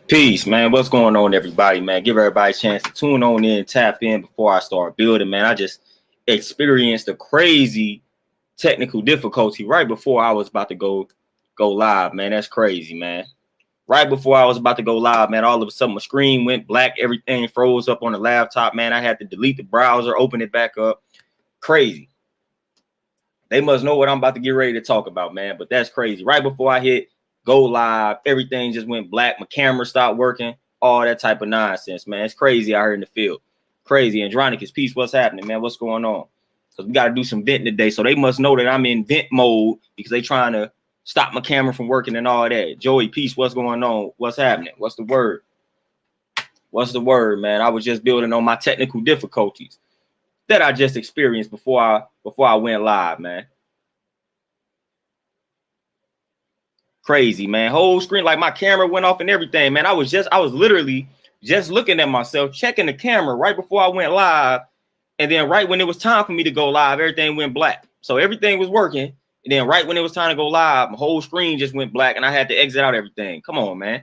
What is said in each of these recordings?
Peace, man. What's going on, everybody, man? Give everybody a chance to tune on in, tap in before I start building, man. I just experienced a crazy technical difficulty right before I was about to go live, man. That's crazy, man. Right before I was about to go live, man, all of a sudden my screen went black. Everything froze up on the laptop, man. I had to delete the browser, open it back up. Crazy. They must know what I'm about to get ready to talk about, man. But that's crazy. Right before I hit go live, everything just went black. My camera stopped working. All that type of nonsense, man. It's crazy out here in the field. Crazy. Andronicus, peace. What's happening, man? What's going on? Because we got to do some venting today. So they must know that I'm in vent mode because they trying to stop my camera from working and all that. Joey, peace. What's going on? What's happening? What's the word? What's the word, man? I was just building on my technical difficulties that I just experienced before I went live, man. Crazy, man. Whole screen, like my camera went off and everything, man. I was literally just looking at myself, checking the camera right before I went live. And then right when it was time for me to go live, everything went black. So everything was working. And then right when it was time to go live, my whole screen just went black and I had to exit out everything. Come on, man.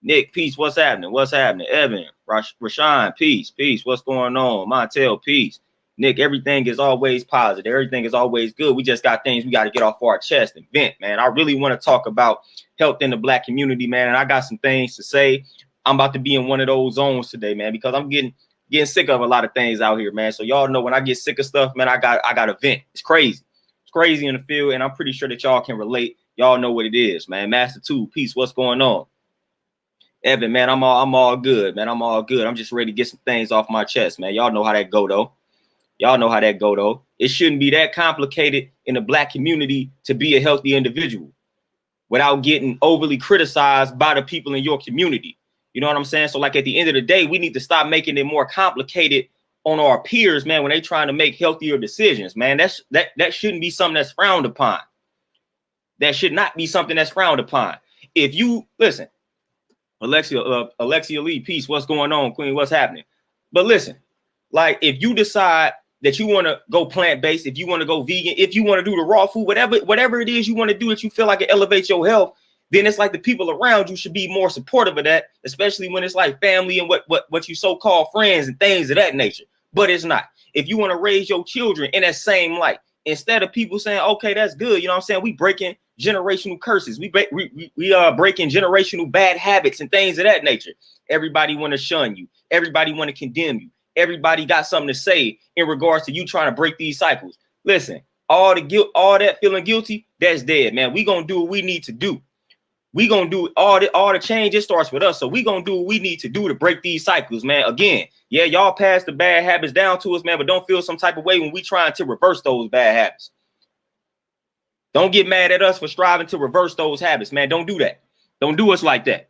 Nick, peace. What's happening? What's happening? Evan, Rashawn, peace. Peace. What's going on? Montel, peace. Nick, everything is always positive. Everything is always good. We just got things we got to get off our chest and vent, man. I really want to talk about health in the Black community, man. And I got some things to say. I'm about to be in one of those zones today, man, because I'm getting sick of a lot of things out here, man. So y'all know when I get sick of stuff, man, I got to vent. It's crazy. It's crazy in the field, and I'm pretty sure that y'all can relate. Y'all know what it is, man. Master 2, peace. What's going on? Evan, man, I'm all good, man. I'm all good. I'm just ready to get some things off my chest, man. Y'all know how that go, though. Y'all know how that go, though. It shouldn't be that complicated in the Black community to be a healthy individual without getting overly criticized by the people in your community. You know what I'm saying? So, like, at the end of the day, we need to stop making it more complicated on our peers, man, when they're trying to make healthier decisions, man. That shouldn't be something that's frowned upon. That should not be something that's frowned upon. If you listen, Alexia Lee, peace. What's going on, Queen? What's happening? But listen, like, if you decide that you want to go plant-based, if you want to go vegan, if you want to do the raw food, whatever it is you want to do that you feel like it elevates your health, then it's like the people around you should be more supportive of that, especially when it's like family and what you so-called friends and things of that nature. But it's not. If you want to raise your children in that same light, instead of people saying, okay, that's good, you know what I'm saying? We breaking generational curses. We breaking generational bad habits and things of that nature. Everybody want to shun you. Everybody want to condemn you. Everybody got something to say in regards to you trying to break these cycles. Listen, all the guilt, all that feeling guilty, that's dead, man. We gonna do what we need to do. We gonna do all the change. It starts with us. So we gonna do what we need to do to break these cycles, man. Again, yeah, y'all pass the bad habits down to us, man, but don't feel some type of way when we trying to reverse those bad habits. Don't get mad at us for striving to reverse those habits, man. Don't do that. Don't do us like that.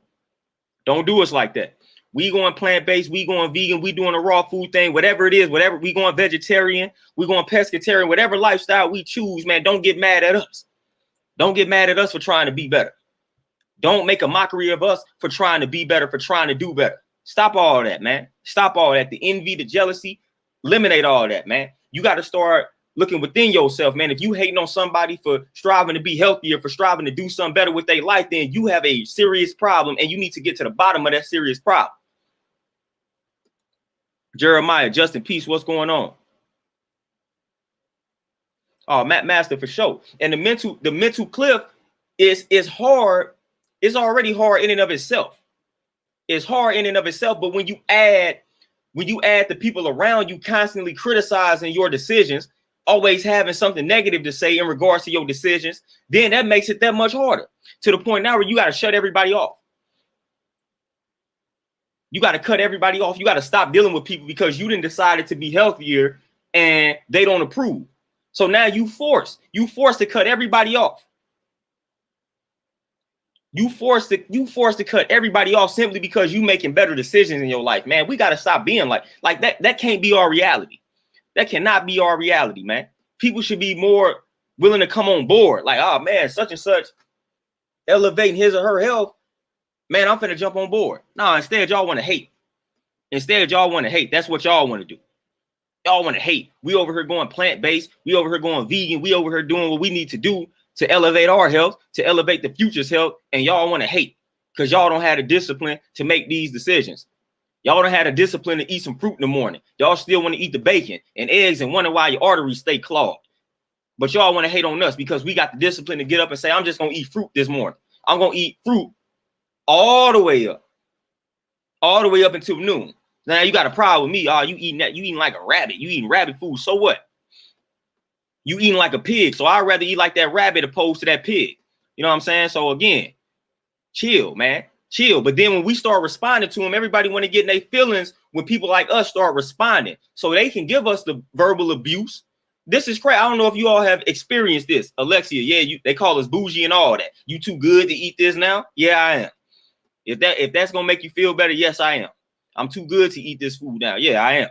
Don't do us like that. We going plant-based, we going vegan, we doing a raw food thing, whatever it is, whatever, we going vegetarian, we going pescatarian, whatever lifestyle we choose, man, don't get mad at us. Don't get mad at us for trying to be better. Don't make a mockery of us for trying to be better, for trying to do better. Stop all that, man. Stop all that. The envy, the jealousy, eliminate all that, man. You got to start looking within yourself, man. If you hating on somebody for striving to be healthier, for striving to do something better with their life, then you have a serious problem and you need to get to the bottom of that serious problem. Jeremiah, Justin, peace. What's going on? Oh, Matt Master for sure. And the mental cliff is hard. It's already hard in and of itself. It's hard in and of itself. But when you add the people around you constantly criticizing your decisions, always having something negative to say in regards to your decisions, then that makes it that much harder, to the point now where you got to shut everybody off. You got to cut everybody off. You got to stop dealing with people because you didn't decided to be healthier and they don't approve. So now you forced to cut everybody off. You forced to cut everybody off simply because you making better decisions in your life, man. We got to stop being like that. That can't be our reality. That cannot be our reality, man. People should be more willing to come on board. Like, oh man, such and such elevating his or her health. Man, I'm finna jump on board. No, instead, y'all want to hate. Instead, y'all want to hate. That's what y'all want to do. Y'all want to hate. We over here going plant-based. We over here going vegan. We over here doing what we need to do to elevate our health, to elevate the future's health. And y'all want to hate. because y'all don't have the discipline to make these decisions. Y'all don't have the discipline to eat some fruit in the morning. Y'all still want to eat the bacon and eggs and wonder why your arteries stay clogged. But y'all want to hate on us because we got the discipline to get up and say, I'm just going to eat fruit this morning. I'm going to eat fruit all the way up until noon. Now you got a problem with me. Oh, you eating that? You eating like a rabbit. You eating rabbit food. So what? You eating like a pig. So I'd rather eat like that rabbit opposed to that pig. You know what I'm saying? So again, chill, man. Chill. But then when we start responding to them, everybody want to get in their feelings when people like us start responding. So they can give us the verbal abuse. This is crazy. I don't know if you all have experienced this. Alexia, yeah, they call us bougie and all that. You too good to eat this now? Yeah, I am. If that's gonna make you feel better, yes, I am. I'm too good to eat this food now. Yeah, I am.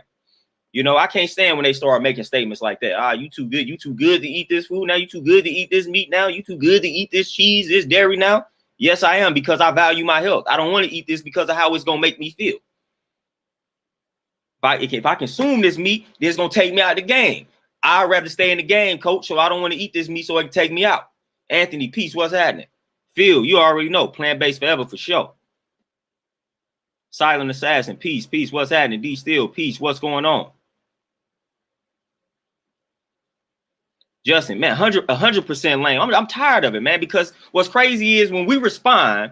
You know, I can't stand when they start making statements like that. Ah, you too good. You too good to eat this food now. You too good to eat this meat now. You too good to eat this cheese, this dairy now. Yes, I am, because I value my health. I don't want to eat this because of how it's gonna make me feel. If I consume this meat, this is gonna take me out of the game. I'd rather stay in the game, coach, so I don't want to eat this meat so it can take me out. Anthony, peace, what's happening? Phil, you already know, plant-based forever for sure. Silent Assassin, peace, what's happening? D Still, peace, what's going on? Justin, man, 100% lame. I'm tired of it, man, because what's crazy is when we respond,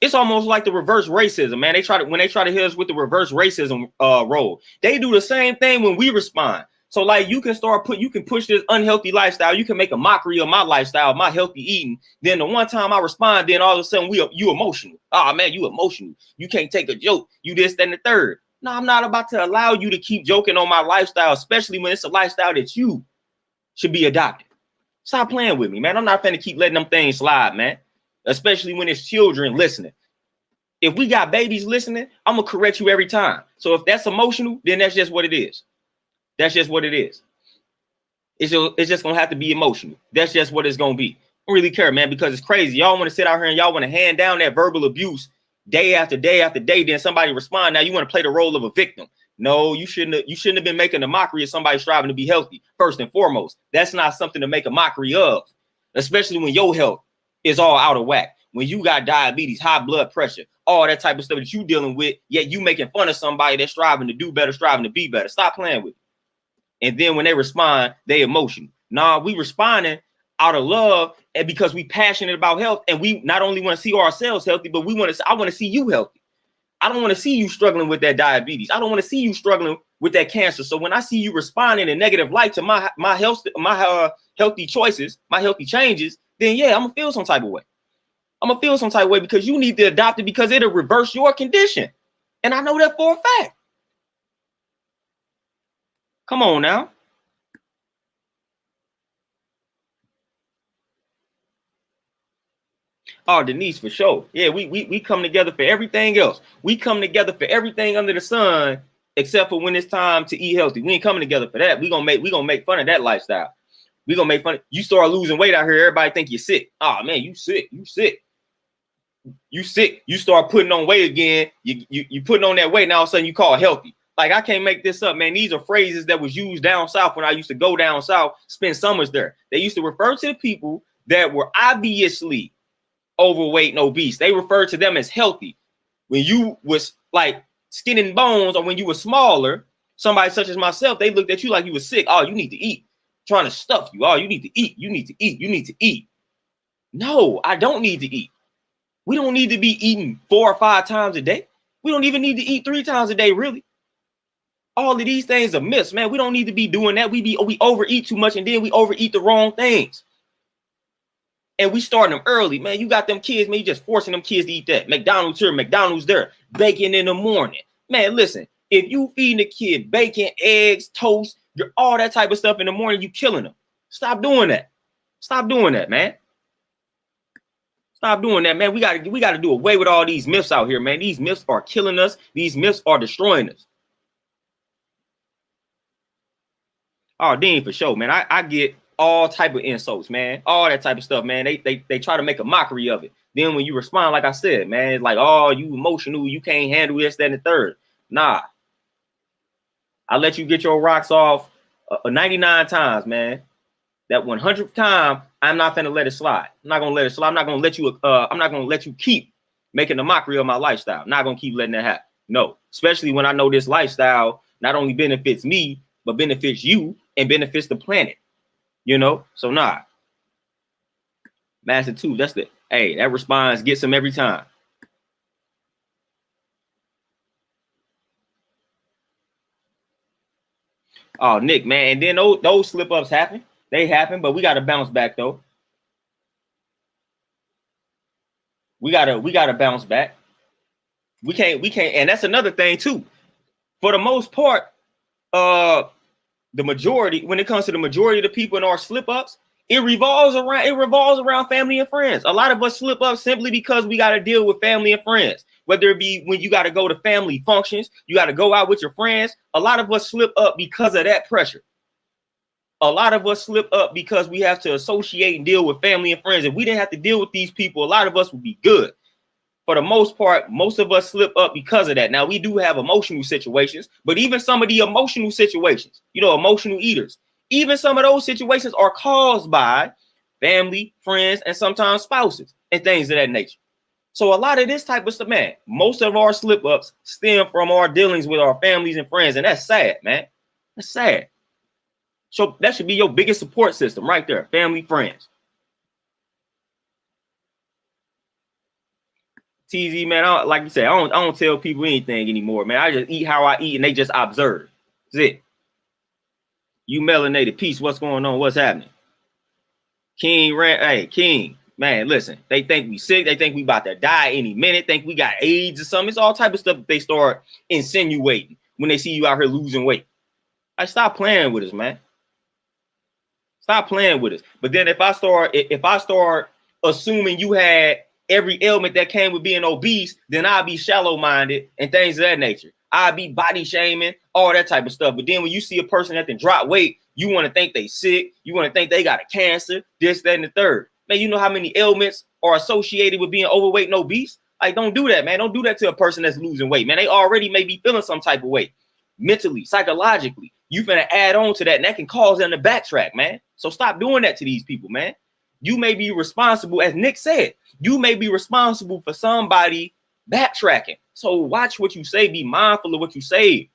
it's almost like the reverse racism, man. When they try to hit us with the reverse racism role, they do the same thing when we respond. So like you can push this unhealthy lifestyle. You can make a mockery of my lifestyle, my healthy eating. Then the one time I respond, then all of a sudden you emotional. Oh man, you emotional. You can't take a joke. You this, that, and the third. No, I'm not about to allow you to keep joking on my lifestyle, especially when it's a lifestyle that you should be adopted. Stop playing with me, man. I'm not finna keep letting them things slide, man. Especially when it's children listening. If we got babies listening, I'm gonna correct you every time. So if that's emotional, then that's just what it is. That's just what it is. It's just gonna have to be emotional. That's just what it's gonna be. I don't really care, man, because it's crazy. Y'all want to sit out here and y'all want to hand down that verbal abuse day after day after day. Then somebody respond. Now you want to play the role of a victim. No, you shouldn't have been making a mockery of somebody striving to be healthy. First and foremost, that's not something to make a mockery of, especially when your health is all out of whack. When you got diabetes, high blood pressure, all that type of stuff that you dealing with, yet you making fun of somebody that's striving to do better, striving to be better. Stop playing with it. And then when they respond, they emotional. Nah, we responding out of love and because we passionate about health, and we not only want to see ourselves healthy, but I want to see you healthy. I don't want to see you struggling with that diabetes. I don't want to see you struggling with that cancer. So when I see you responding in negative light to my healthy choices, my healthy changes, then yeah, I'm gonna feel some type of way. I'm gonna feel some type of way because you need to adopt it because it'll reverse your condition. And I know that for a fact. Come on now. Oh, Denise, for sure. Yeah, we come together for everything else. We come together for everything under the sun, except for when it's time to eat healthy. We ain't coming together for that. We gonna make fun of that lifestyle. We gonna make fun. You start losing weight out here, everybody think you're sick. Oh man, you sick. You sick. You start putting on weight again. You putting on that weight. Now all of a sudden you call it healthy. Like, I can't make this up, man. These are phrases that was used down south when I used to go down south, spend summers there. They used to refer to the people that were obviously overweight and obese. They referred to them as healthy. When you was like skin and bones, or when you were smaller, somebody such as myself, they looked at you like you were sick. Oh, you need to eat. Trying to stuff you. Oh, you need to eat. You need to eat. You need to eat. No, I don't need to eat. We don't need to be eating 4 or 5 times a day. We don't even need to eat 3 times a day, really. All of these things are myths, man. We don't need to be doing that. We overeat too much, and then we overeat the wrong things. And we starting them early, man. You got them kids, man. You just forcing them kids to eat that. McDonald's here, McDonald's there. Bacon in the morning. Man, listen, if you feeding a kid bacon, eggs, toast, all that type of stuff in the morning, you killing them. Stop doing that. Stop doing that, man. Stop doing that, man. We gotta do away with all these myths out here, man. These myths are killing us. These myths are destroying us. Oh, Dean, for sure, man. I get all type of insults, man. All that type of stuff, man. They try to make a mockery of it. Then when you respond, like I said, man, it's like, oh, you emotional, you can't handle this, that, and the third. Nah. I let you get your rocks off 99 times, man. That 100th time, I'm not gonna let it slide. I'm not gonna let it slide. I'm not gonna let you keep making a mockery of my lifestyle. Not gonna keep letting that happen. No, especially when I know this lifestyle not only benefits me, but benefits you and benefits the planet. You know, so nah. Master 2, that's the that response gets him every time. Oh, Nick, man, and then those slip ups happen. They happen, but we got to bounce back though. We gotta bounce back. We can't, and that's another thing too. For the most part, the majority, when it comes to the majority of the people in our slip ups, it revolves around family and friends. A lot of us slip up simply because we got to deal with family and friends. Whether it be when you got to go to family functions, you got to go out with your friends. A lot of us slip up because of that pressure. A lot of us slip up because we have to associate and deal with family and friends. If we didn't have to deal with these people, a lot of us would be good. For the most part, most of us slip up because of that. Now, we do have emotional situations, but even some of the emotional situations, you know, emotional eaters, even some of those situations are caused by family, friends, and sometimes spouses and things of that nature. So a lot of this type of stuff, man, most of our slip ups stem from our dealings with our families and friends. And that's sad, man. That's sad. So that should be your biggest support system right there. Family, friends. TZ, man, like you said, I don't tell people anything anymore, man. I just eat how I eat and they just observe. That's it. You melanated peace. What's going on? What's happening? King Rant. Hey, King. Man, listen. They think we sick. They think we about to die any minute. Think we got AIDS or something. It's all type of stuff that they start insinuating when they see you out here losing weight. Stop playing with us, man. Stop playing with us. But then if I start assuming you had every ailment that came with being obese, then I'll be shallow-minded and things of that nature. I'll be body shaming, all that type of stuff. But then when you see a person that can drop weight, you want to think they sick. You want to think they got a cancer, this, that, and the third. Man, you know how many ailments are associated with being overweight and obese? Like, don't do that, man. Don't do that to a person that's losing weight, man. They already may be feeling some type of weight, mentally, psychologically. You finna add on to that, and that can cause them to backtrack, man. So stop doing that to these people, man. You may be responsible, as Nick said, you may be responsible for somebody backtracking. So watch what you say. Be mindful of what you say.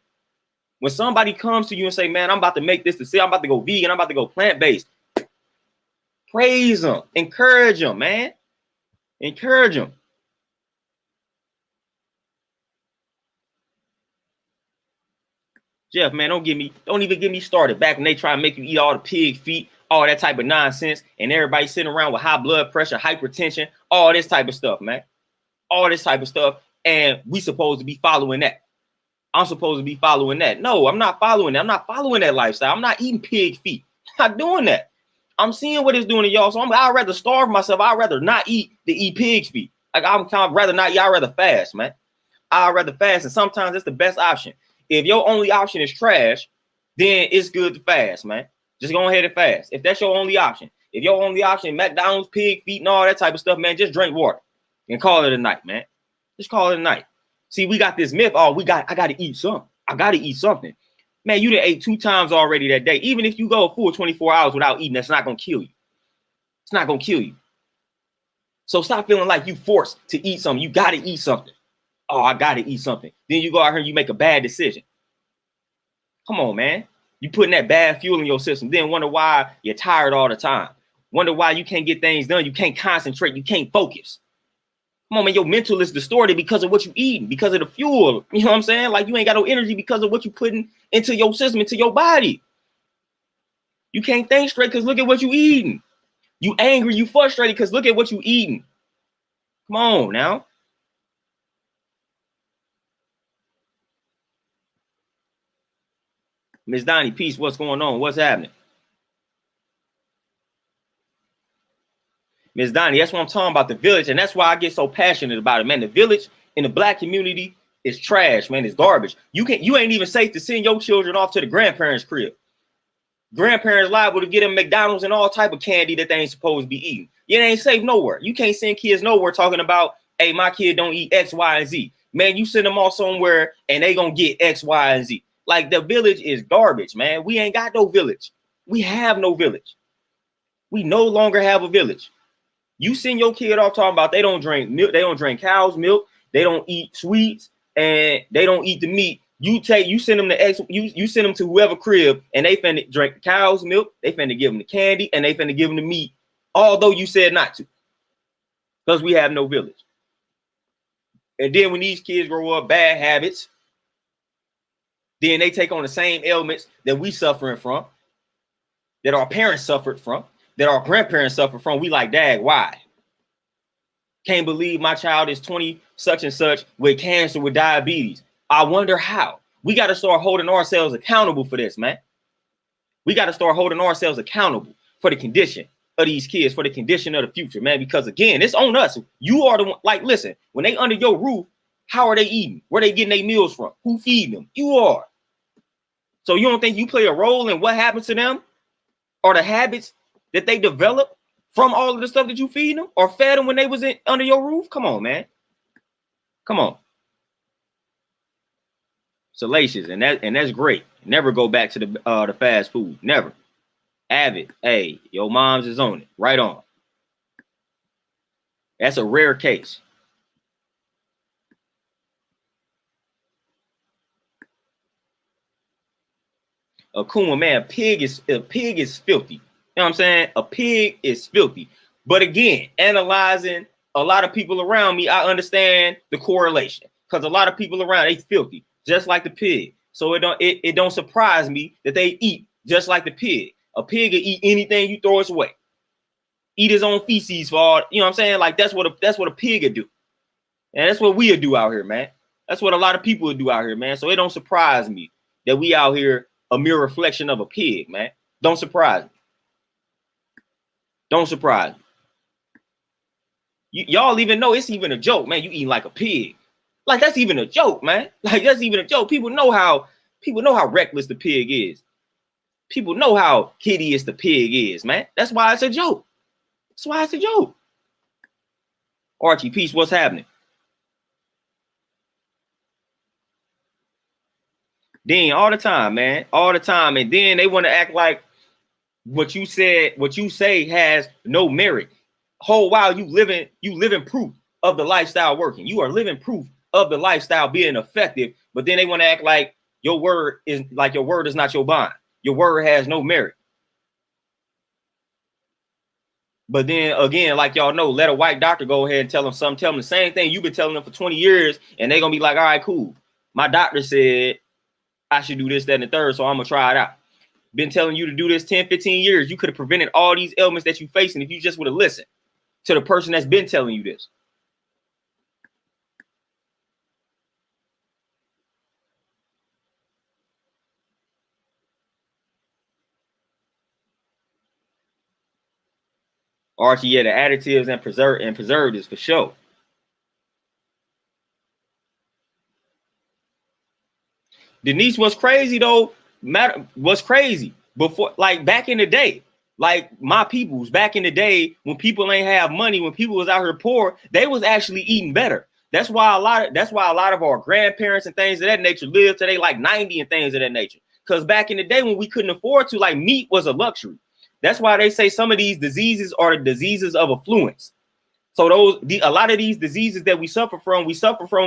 When somebody comes to you and say, man, I'm about to make this decision, I'm about to go vegan, I'm about to go plant-based, praise them, encourage them, man. Encourage them. Jeff, man, don't even get me started. Back when they try to make you eat all the pig feet, all that type of nonsense, and everybody sitting around with high blood pressure, hypertension, all this type of stuff, man. All this type of stuff, and we supposed to be following that. I'm supposed to be following that. No, I'm not following that. I'm not following that lifestyle. I'm not eating pig feet. I'm not doing that. I'm seeing what it's doing to y'all, so I'd rather starve myself. I'd rather not eat than eat pig's feet. Like, I'd rather not eat. I'd rather fast, man. I'd rather fast, and sometimes it's the best option. If your only option is trash, then it's good to fast, man. Just go ahead and fast. If that's your only option. If your only option, McDonald's, pig feet, and all that type of stuff, man, just drink water and call it a night, man. Just call it a night. See, we got this myth. I got to eat something. I got to eat something. Man, you done ate 2 times already that day. Even if you go a full 24 hours without eating, that's not going to kill you. It's not going to kill you. So stop feeling like you forced to eat something. You got to eat something. Oh, I got to eat something. Then you go out here and you make a bad decision. Come on, man. You putting that bad fuel in your system. Then wonder why you're tired all the time. Wonder why you can't get things done. You can't concentrate. You can't focus. Come on, man. Your mental is distorted because of what you eating, because of the fuel. You know what I'm saying? Like, you ain't got no energy because of what you putting into your system, into your body. You can't think straight because look at what you eating. You angry, you frustrated because look at what you eating. Come on now. Miss Donnie, peace. What's going on? What's happening? Miss Donnie, that's what I'm talking about, the village. And that's why I get so passionate about it, man. The village in the black community is trash, man. It's garbage. You ain't even safe to send your children off to the grandparents' crib. Grandparents liable to get them McDonald's and all type of candy that they ain't supposed to be eating. It ain't safe nowhere. You can't send kids nowhere talking about, hey, my kid don't eat X, Y, and Z. Man, you send them off somewhere and they gonna get X, Y, and Z. Like, the village is garbage, man. We ain't got no village. We have no village. We no longer have a village. You send your kid off talking about they don't drink milk, they don't drink cow's milk, they don't eat sweets, and they don't eat the meat. You send them to you send them to whoever crib, and they finna drink cow's milk, they finna give them the candy, and they finna give them the meat, although you said not to, because we have no village. And then when these kids grow up bad habits, then they take on the same ailments that we suffering from, that our parents suffered from, that our grandparents suffered from. We like, dad, why? Can't believe my child is 20 such and such with cancer, with diabetes. I wonder how. We got to start holding ourselves accountable for this, man. We got to start holding ourselves accountable for the condition of these kids, for the condition of the future, man. Because again, it's on us. You are the one. Like, listen, when they under your roof, how are they eating? Where they getting their meals from? Who feeding them? You are. So you don't think you play a role in what happens to them, or the habits that they develop from all of the stuff that you feed them or fed them when they was under your roof? Come on, man. Come on. Salacious, and that's great. Never go back to the fast food. Never. Have it. Hey, your mom's is on it. Right on. That's a rare case. Akuma, man, a pig is filthy. You know what I'm saying? A pig is filthy. But again, analyzing a lot of people around me, I understand the correlation, because a lot of people around, they filthy, just like the pig. So it don't surprise me that they eat just like the pig. A pig will eat anything you throw its way. Eat his own feces for all, you know what I'm saying? Like that's what a pig would do. And that's what we would do out here, man. That's what a lot of people would do out here, man. So it don't surprise me that we out here a mere reflection of a pig, man. Don't surprise me. Don't surprise me. Y'all even know it's even a joke, man. You eating like a pig. Like that's even a joke, man. Like that's even a joke. People know how reckless the pig is. People know how hideous the pig is, man. That's why it's a joke. That's why it's a joke. Archie, peace, what's happening? Dean, all the time, man. All the time. And then they want to act like what you say has no merit. Whole while you living proof of the lifestyle working. You are living proof of the lifestyle being effective, but then they want to act like your word is not your bond. Your word has no merit. But then again, like y'all know, let a white doctor go ahead and tell them the same thing you've been telling them for 20 years, and they're gonna be like, all right, cool. My doctor said I should do this, that, and the third, so I'm gonna try it out. Been telling you to do this 10, 15 years. You could have prevented all these ailments that you're facing if you just would have listened to the person that's been telling you this. Archie, yeah, the additives and preservatives for sure. Denise, what's crazy though? What's crazy before, like back in the day, like my peoples back in the day when people ain't have money, when people was out here poor, they was actually eating better. That's why a lot of our grandparents and things of that nature live today like 90 and things of that nature. Because back in the day when we couldn't afford to, like meat was a luxury. That's why they say some of these diseases are the diseases of affluence. So a lot of these diseases that we suffer from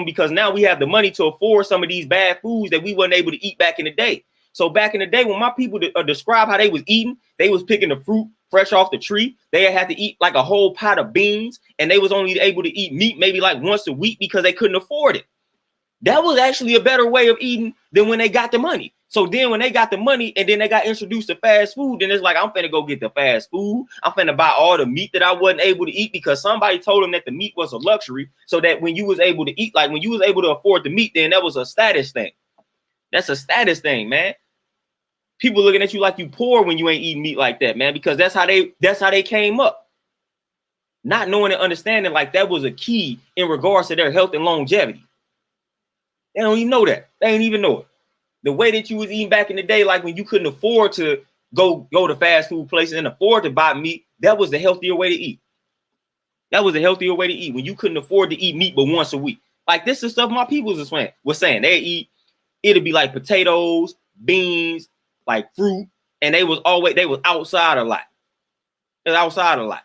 because now we have the money to afford some of these bad foods that we weren't able to eat back in the day. So back in the day when my people describe how they was eating, they was picking the fruit fresh off the tree. They had to eat like a whole pot of beans, and they was only able to eat meat maybe like once a week because they couldn't afford it. That was actually a better way of eating than when they got the money. So then when they got the money and then they got introduced to fast food, then it's like, I'm finna go get the fast food. I'm finna buy all the meat that I wasn't able to eat because somebody told them that the meat was a luxury, so that when you was able to eat, like when you was able to afford the meat, then that was a status thing. That's a status thing, man. People looking at you like you poor when you ain't eating meat like that, man, because that's how they came up. Not knowing and understanding like that was a key in regards to their health and longevity. They don't even know that. They ain't even know it. The way that you was eating back in the day, like when you couldn't afford to go to fast food places and afford to buy meat, that was the healthier way to eat. That was the healthier way to eat when you couldn't afford to eat meat but once a week. Like this is stuff my people was saying. They eat, it'd be like potatoes, beans, like fruit, and they was outside a lot. They was outside a lot.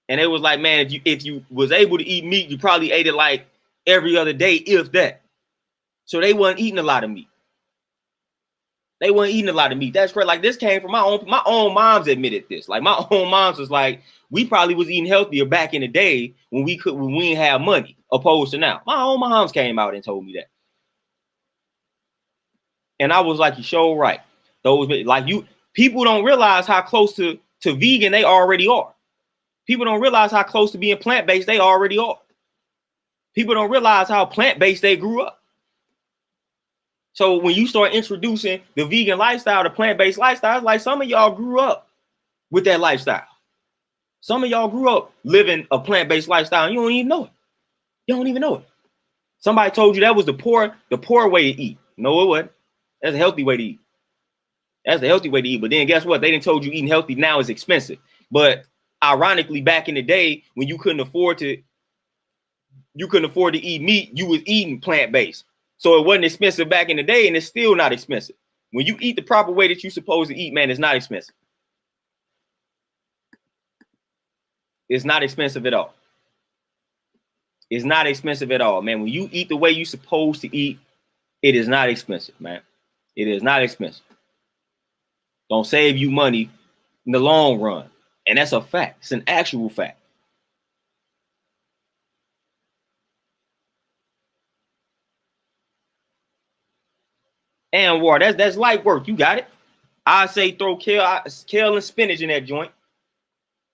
And it was like, man, if you was able to eat meat, you probably ate it like every other day, if that. So they wasn't eating a lot of meat. They weren't eating a lot of meat. That's correct. Like, this came from my own moms admitted this. Like, my own moms was like, we probably was eating healthier back in the day when we didn't have money, opposed to now. My own moms came out and told me that. And I was like, you sure right. Those, like, people don't realize how close to vegan they already are. People don't realize how close to being plant-based they already are. People don't realize how plant-based they grew up. So when you start introducing the vegan lifestyle, the plant-based lifestyle, it's like some of y'all grew up with that lifestyle. Some of y'all grew up living a plant-based lifestyle and you don't even know it. You don't even know it. Somebody told you that was the poor way to eat. No, it wasn't. That's a healthy way to eat. That's the healthy way to eat. But then guess what? They didn't told you eating healthy now is expensive. But ironically, back in the day when you couldn't afford to eat meat, you was eating plant-based. So it wasn't expensive back in the day, and it's still not expensive. When you eat the proper way that you're supposed to eat, man, it's not expensive. It's not expensive at all. It's not expensive at all, man. When you eat the way you're supposed to eat, it is not expensive, man. It is not expensive. Don't save you money in the long run. And that's a fact. It's an actual fact. And water, that's light work. You got it. I say throw kale and spinach in that joint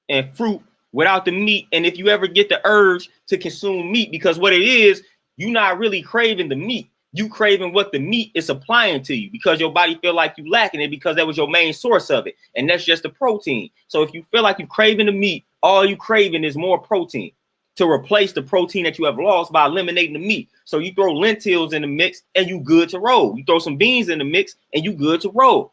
and fruit without the meat. And if you ever get the urge to consume meat, because what it is, you're not really craving the meat. You craving what the meat is supplying to you because your body feel like you lacking it because that was your main source of it. And that's just the protein. So if you feel like you're craving the meat, all you craving is more protein to replace the protein that you have lost by eliminating the meat. So you throw lentils in the mix and you good to roll. You throw some beans in the mix and you good to roll.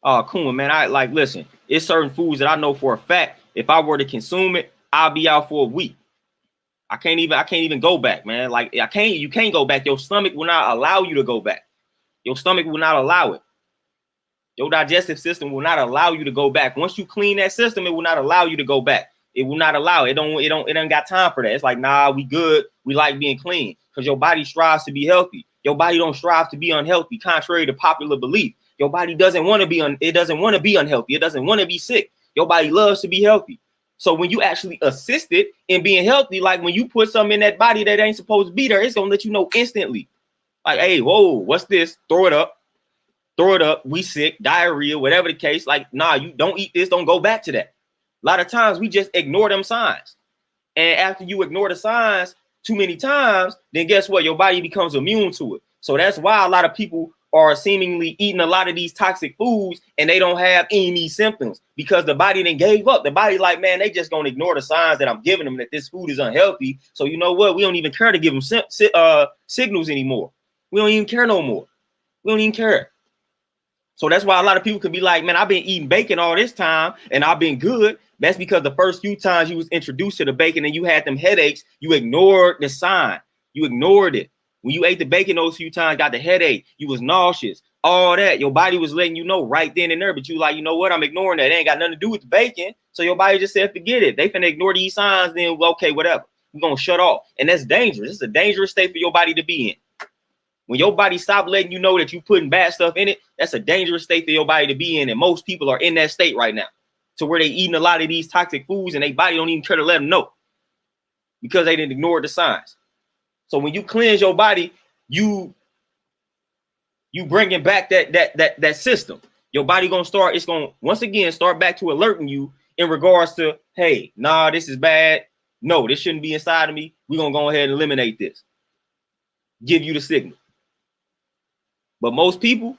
Oh, cool, man. I like, listen, it's certain foods that I know for a fact, if I were to consume it, I'll be out for a week. I can't even go back, man. Like, you can't go back. Your stomach will not allow you to go back. Your stomach will not allow it. Your digestive system will not allow you to go back. Once you clean that system, it will not allow you to go back. It will not allow it. It don't got time for that. It's like, nah, we good. We like being clean because your body strives to be healthy. Your body don't strive to be unhealthy, contrary to popular belief. Your body doesn't want to be it doesn't want to be unhealthy. It doesn't want to be sick. Your body loves to be healthy. So when you actually assist it in being healthy, like when you put something in that body that ain't supposed to be there, it's gonna let you know instantly. Like, hey, whoa, what's this? Throw it up. We sick, diarrhea, whatever the case. Like, nah, you don't eat this. Don't go back to that. A lot of times we just ignore them signs. And after you ignore the signs too many times, then guess what? Your body becomes immune to it. So that's why a lot of people are seemingly eating a lot of these toxic foods and they don't have any of these symptoms because the body then gave up. The body like, man, they just gonna ignore the signs that I'm giving them that this food is unhealthy. So you know what? We don't even care to give them signals anymore. We don't even care no more. We don't even care. So that's why a lot of people could be like, man, I've been eating bacon all this time and I've been good. That's because the first few times you was introduced to the bacon and you had them headaches, you ignored the sign. You ignored it. When you ate the bacon those few times, got the headache, you was nauseous, all that. Your body was letting you know right then and there, but you like, you know what? I'm ignoring that. It ain't got nothing to do with the bacon. So your body just said, forget it. They finna ignore these signs, then okay, whatever. We're gonna shut off. And that's dangerous. It's a dangerous state for your body to be in. When your body stop letting you know that you putting bad stuff in it, that's a dangerous state for your body to be in. And most people are in that state right now to where they eating a lot of these toxic foods and their body don't even care to let them know because they didn't ignore the signs. So when you cleanse your body, you bringing back that system. Your body gonna start, it's gonna once again start back to alerting you in regards to, hey, nah, this is bad. No, this shouldn't be inside of me. We're gonna go ahead and eliminate this. Give you the signal. But most people,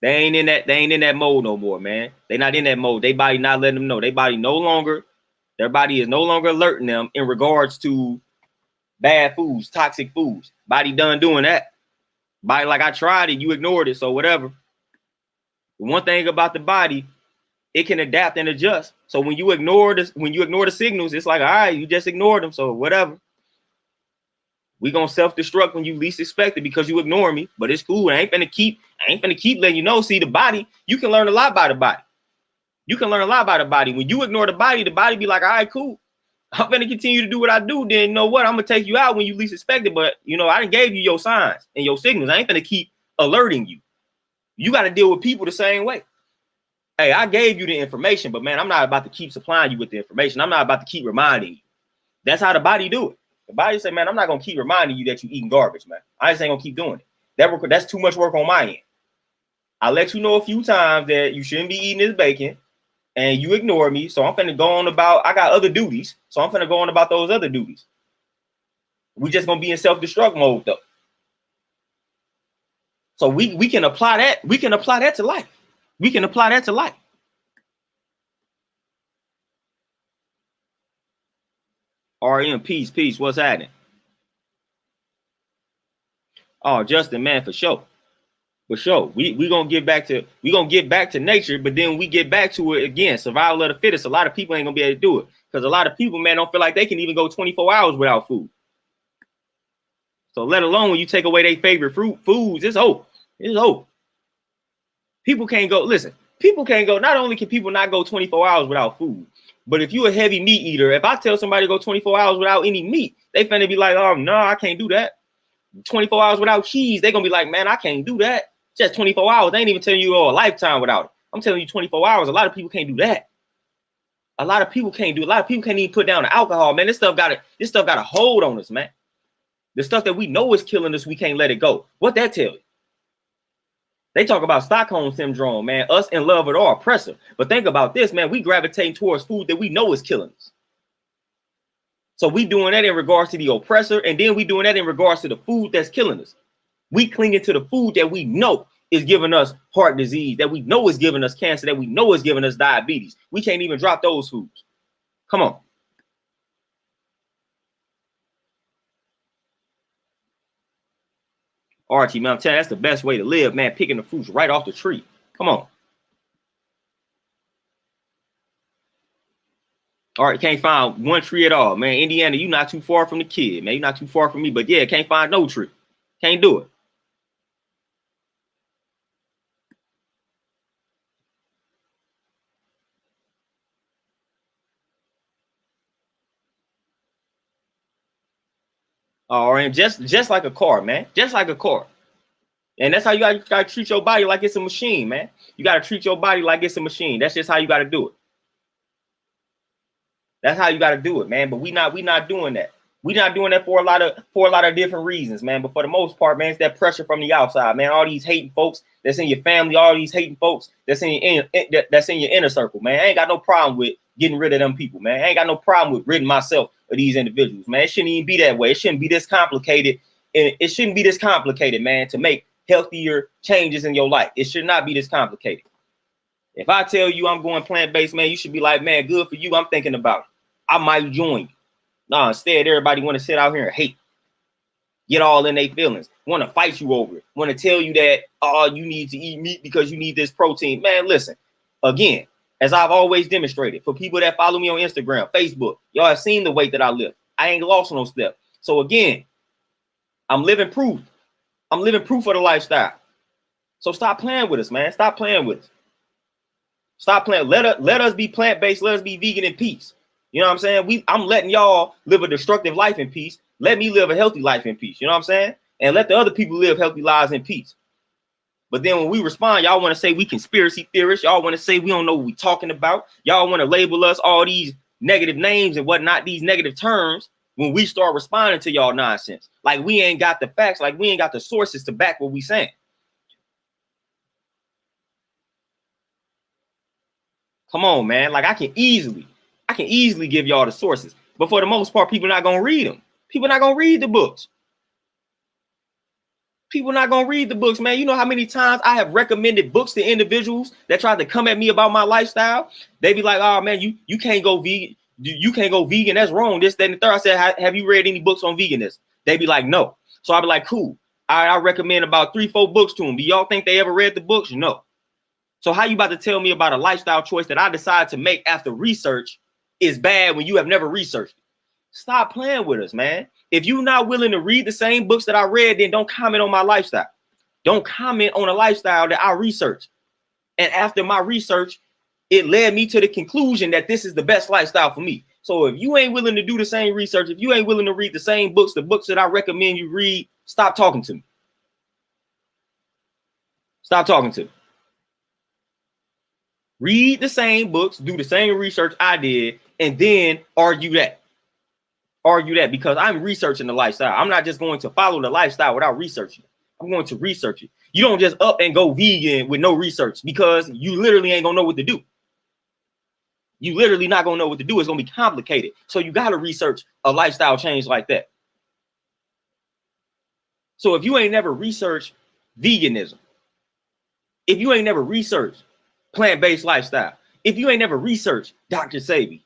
they ain't in that mode no more, man. They not in that mode. They body not letting them know. Their body is no longer alerting them in regards to bad foods, toxic foods. Body done doing that. Body like, I tried it, you ignored it, so whatever. The one thing about the body, it can adapt and adjust. So when you ignore the signals, it's like, all right, you just ignored them, so whatever. We gonna self-destruct when you least expect it because you ignore me. But it's cool. I ain't gonna keep letting you know. See, the body, you can learn a lot by the body. You can learn a lot by the body. When you ignore the body be like, all right, cool. I'm gonna continue to do what I do. Then you know what? I'm gonna take you out when you least expect it. But you know, I done gave you your signs and your signals. I ain't gonna keep alerting you. You got to deal with people the same way. Hey, I gave you the information, but man, I'm not about to keep supplying you with the information. I'm not about to keep reminding you. That's how the body do it. The body say, man, I'm not gonna keep reminding you that you eating garbage, man. I just ain't gonna keep doing it. That's too much work on my end. I let you know a few times that you shouldn't be eating this bacon, and you ignore me. So I'm finna go on about. I got other duties, so I'm finna go on about those other duties. We just gonna be in self-destruct mode though. So we can apply that. We can apply that to life. We can apply that to life. RM, peace. What's happening? Oh, Justin, man, for sure. For sure. We gonna get back to nature, but then we get back to it again. Survival of the fittest. A lot of people ain't gonna be able to do it. Because a lot of people, man, don't feel like they can even go 24 hours without food. So let alone when you take away their favorite foods, it's hope. It's hope. People can't go, listen, people can't go, not only can people not go 24 hours without food, but if you're a heavy meat eater, if I tell somebody to go 24 hours without any meat, they finna be like, oh, no, I can't do that. 24 hours without cheese, they're gonna be like, man, I can't do that. Just 24 hours. They ain't even telling you a lifetime without it. I'm telling you 24 hours. A lot of people can't do that. A lot of people can't do. A lot of people can't even put down the alcohol, man. This stuff got a hold on us, man. The stuff that we know is killing us, we can't let it go. What that tell you? They talk about Stockholm syndrome, man. Us in love with our oppressor. But think about this, man. We gravitate towards food that we know is killing us. So we doing that in regards to the oppressor, and then we doing that in regards to the food that's killing us. We clinging to the food that we know is giving us heart disease, that we know is giving us cancer, that we know is giving us diabetes. We can't even drop those foods. Come on. Archie, man, I'm telling you, that's the best way to live, man. Picking the fruits right off the tree. Come on. All right, can't find one tree at all, man. Indiana, you not too far from the kid, man. You're not too far from me, but yeah, can't find no tree. Can't do it. All right, just like a car, man. Just like a car. And that's how you gotta treat your body like it's a machine, man. You gotta treat your body like it's a machine. That's just how you gotta do it. That's how you gotta do it, man. But we not doing that. We're not doing that for a lot of different reasons, man. But for the most part, man, it's that pressure from the outside, man. All these hating folks that's in your family, all these hating folks that's in your inner circle, man. I ain't got no problem with getting rid of them people, man. I ain't got no problem with ridding myself of these individuals, man. It shouldn't even be that way. It shouldn't be this complicated. And it shouldn't be this complicated, man, to make healthier changes in your life. It should not be this complicated. If I tell you I'm going plant-based, man, you should be like, man, good for you. I'm thinking about it. I might join you. No, instead, everybody want to sit out here and hate. Get all in their feelings. Want to fight you over it. Want to tell you that, oh, you need to eat meat because you need this protein. Man, listen. Again, as I've always demonstrated, for people that follow me on Instagram, Facebook, y'all have seen the weight that I lift. I ain't lost no step. So again, I'm living proof. I'm living proof of the lifestyle. So stop playing with us, man. Stop playing with us. Stop playing. Let us be plant-based. Let us be vegan in peace. You know what I'm saying? I'm letting y'all live a destructive life in peace. Let me live a healthy life in peace. You know what I'm saying? And let the other people live healthy lives in peace. But then when we respond, y'all want to say we conspiracy theorists. Y'all want to say we don't know what we're talking about. Y'all want to label us all these negative names and whatnot, these negative terms, when we start responding to y'all nonsense. Like we ain't got the facts, like we ain't got the sources to back what we saying. Come on, man. Like I can easily give y'all the sources. But for the most part, people not going to read them. People not going to read the books. People not going to read the books, man. You know how many times I have recommended books to individuals that tried to come at me about my lifestyle? They be like, oh, man, you can't go vegan. You can't go vegan. That's wrong. This, that, and the third. I said, have you read any books on veganism? They be like, no. So I be like, cool. I recommend about 3-4 books to them. Do y'all think they ever read the books? No. So how you about to tell me about a lifestyle choice that I decided to make after research is bad when you have never researched it? Stop playing with us, man. If you're not willing to read the same books that I read, then don't comment on my lifestyle. Don't comment on a lifestyle that I researched. And after my research, it led me to the conclusion that this is the best lifestyle for me. So if you ain't willing to do the same research, if you ain't willing to read the same books, the books that I recommend you read, stop talking to me. Stop talking to me. Read the same books, do the same research I did, and then argue that. Argue that, because I'm researching the lifestyle. I'm not just going to follow the lifestyle without researching it. I'm going to research it. You don't just up and go vegan with no research, because you literally ain't gonna know what to do. You literally not gonna know what to do. It's gonna be complicated. So you gotta research a lifestyle change like that. So if you ain't never researched veganism, if you ain't never researched plant-based lifestyle, if you ain't never researched Dr. Sebi,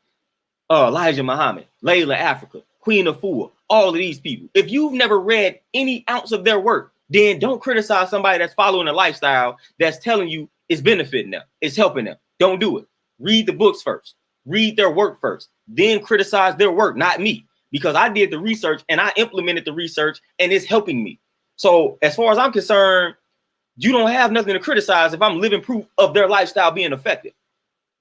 Elijah Muhammad, Layla Africa, Queen Afua, all of these people, if you've never read any ounce of their work, then don't criticize somebody that's following a lifestyle that's telling you it's benefiting them, it's helping them. Don't do it. Read the books first. Read their work first. Then criticize their work, not me, because I did the research and I implemented the research and it's helping me. So as far as I'm concerned, you don't have nothing to criticize if I'm living proof of their lifestyle being effective.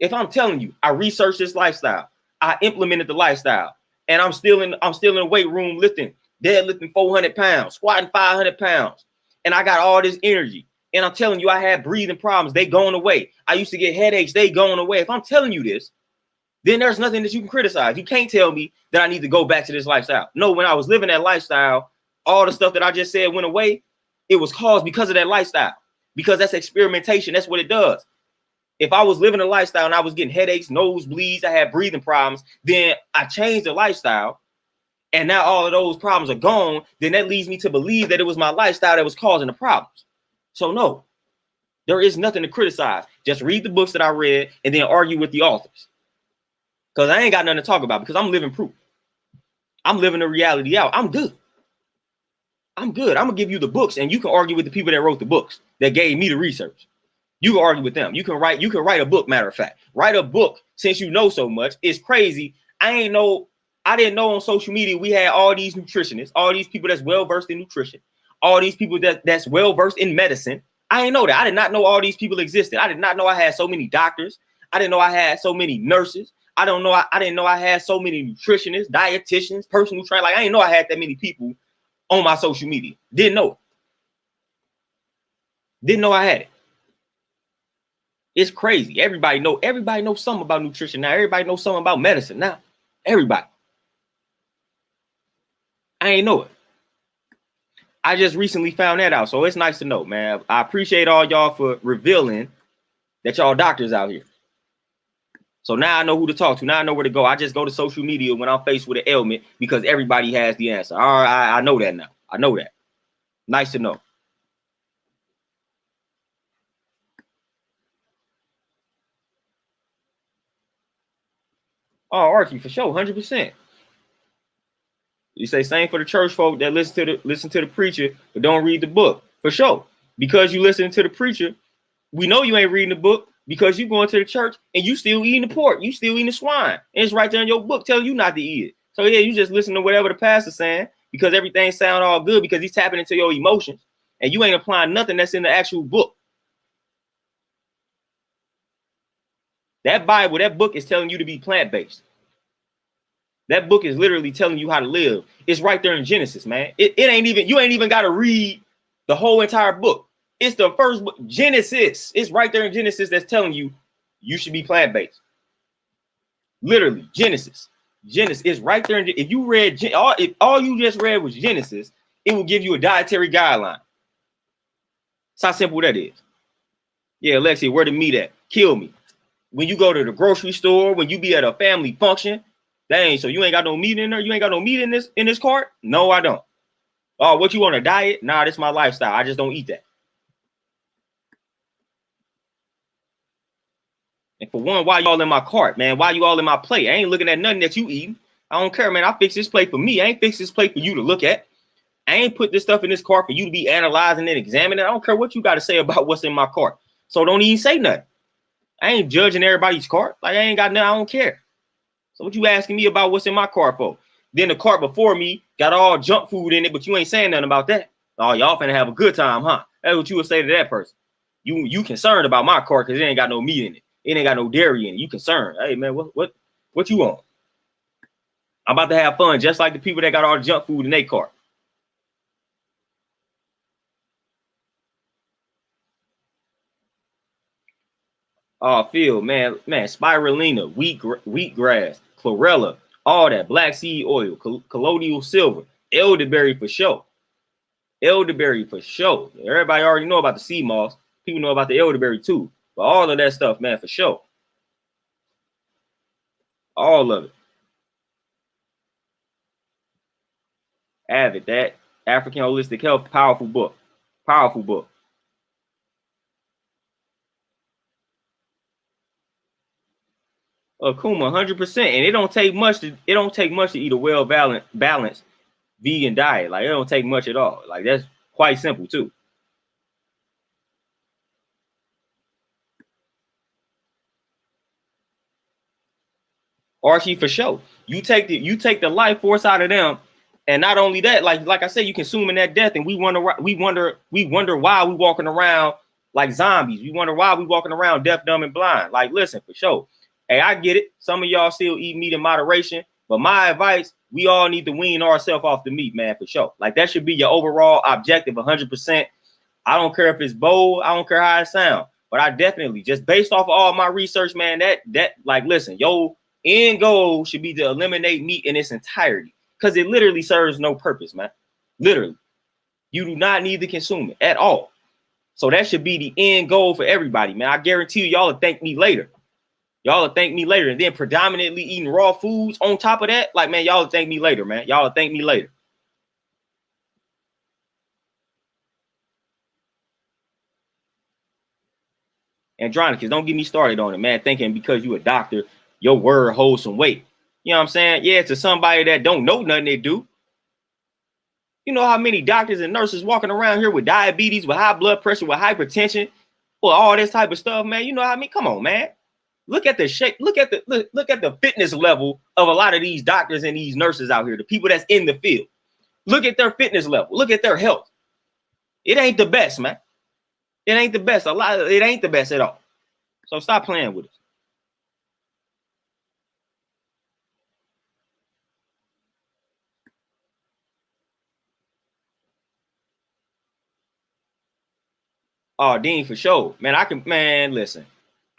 If I'm telling you, I researched this lifestyle, I implemented the lifestyle, and I'm still in the weight room lifting, deadlifting 400 pounds, squatting 500 pounds, and I got all this energy. And I'm telling you, I had breathing problems, they going away. I used to get headaches, they going away. If I'm telling you this, then there's nothing that you can criticize. You can't tell me that I need to go back to this lifestyle. No, when I was living that lifestyle, all the stuff that I just said went away. It was caused because of that lifestyle, because that's experimentation. That's what it does. If I was living a lifestyle and I was getting headaches, nosebleeds, I had breathing problems, then I changed the lifestyle, and now all of those problems are gone. Then that leads me to believe that it was my lifestyle that was causing the problems. So no, there is nothing to criticize. Just read the books that I read and then argue with the authors, because I ain't got nothing to talk about, because I'm living proof. I'm living the reality out. I'm good. I'm good. I'm gonna give you the books, and you can argue with the people that wrote the books, that gave me the research. You can argue with them. You can write a book. Matter of fact, write a book, since you know so much. It's crazy. I didn't know on social media we had all these nutritionists, all these people that's well versed in nutrition, all these people that's well versed in medicine. I didn't know that. I did not know all these people existed. I did not know I had so many doctors. I didn't know I had so many nurses. I didn't know I had so many nutritionists, dietitians, personal trainers. Like, I didn't know I had that many people on my social media. Didn't know it. Didn't know I had it. It's crazy. Everybody knows something about nutrition now. Everybody knows something about medicine now. Everybody. I ain't know it. I just recently found that out. So it's nice to know, man. I appreciate all y'all for revealing that y'all doctors out here. So now I know who to talk to. Now I know where to go. I just go to social media when I'm faced with an ailment, because everybody has the answer. All right, I know that now. I know that. Nice to know. Oh, Archie, for sure, 100%. You say same for the church folk that listen to the preacher but don't read the book. For sure. Because you listen to the preacher, we know you ain't reading the book, because you going to the church and you still eating the pork, you still eating the swine, and it's right there in your book telling you not to eat it. So yeah, you just listen to whatever the pastor's saying, because everything sound all good, because he's tapping into your emotions, and you ain't applying nothing that's in the actual book. That Bible, that book is telling you to be plant-based. That book is literally telling you how to live. It's right there in Genesis, man. You ain't even got to read the whole entire book. It's the first book, Genesis. It's right there in Genesis that's telling you should be plant-based. Literally, Genesis. Genesis is right there. If you read, if all you just read was Genesis, it will give you a dietary guideline. That's how simple that is. Yeah, Alexi, where the meat at? Kill me. When you go to the grocery store, when you be at a family function, dang, so you ain't got no meat in there? You ain't got no meat in this cart? No, I don't. Oh, what, you on a diet? Nah, this is my lifestyle. I just don't eat that. And for one, why y'all in my cart, man? Why you all in my plate? I ain't looking at nothing that you eating. I don't care, man. I fix this plate for me. I ain't fix this plate for you to look at. I ain't put this stuff in this cart for you to be analyzing and examining. I don't care what you got to say about what's in my cart. So don't even say nothing. I ain't judging everybody's cart. Like, I ain't got nothing. I don't care. So what you asking me about what's in my cart for? Then the cart before me got all junk food in it, but you ain't saying nothing about that. Oh, y'all finna have a good time, huh? That's what you would say to that person. You concerned about my cart because it ain't got no meat in it. It ain't got no dairy in it. You concerned. Hey man, what you want? I'm about to have fun just like the people that got all the junk food in their cart. Oh, Phil, man, spirulina, wheatgrass, chlorella, all that, black seed oil, colloidal silver, elderberry for sure. Elderberry for sure. Everybody already know about the sea moss. People know about the elderberry too. But all of that stuff, man, for sure. All of it. Avid, that African Holistic Health, powerful book. Powerful book. Kuma, 100%. And it don't take much to eat a well balanced vegan diet. Like it don't take much at all. Like that's quite simple too. Archie, for sure. You take the life force out of them, and not only that, like I said, you consuming that death, and we wonder why we walking around like zombies. We wonder why we walking around deaf, dumb, and blind. Like, listen, for sure. Hey, I get it. Some of y'all still eat meat in moderation, but my advice, we all need to wean ourselves off the meat, man, for sure. Like that should be your overall objective, 100%. I don't care if it's bold. I don't care how it sounds, but I definitely, just based off of all my research, man, that like, listen, yo, end goal should be to eliminate meat in its entirety because it literally serves no purpose, man. Literally, you do not need to consume it at all. So that should be the end goal for everybody, man. I guarantee you, y'all will thank me later. Y'all will thank me later. And then predominantly eating raw foods on top of that, like, man, y'all will thank me later, man. Y'all will thank me later. Andronicus, don't get me started on it, man. Thinking because you a doctor, your word holds some weight. You know what I'm saying? Yeah, to somebody that don't know nothing they do. You know how many doctors and nurses walking around here with diabetes, with high blood pressure, with hypertension, well, all this type of stuff, man. You know how I mean? Come on, man. Look at the shape. Look at the fitness level of a lot of these doctors and these nurses out here, the people that's in the field. Look at their fitness level. Look at their health. It ain't the best, man. It ain't the best. It ain't the best at all. So stop playing with it. Oh, Dean, for sure. Man, listen.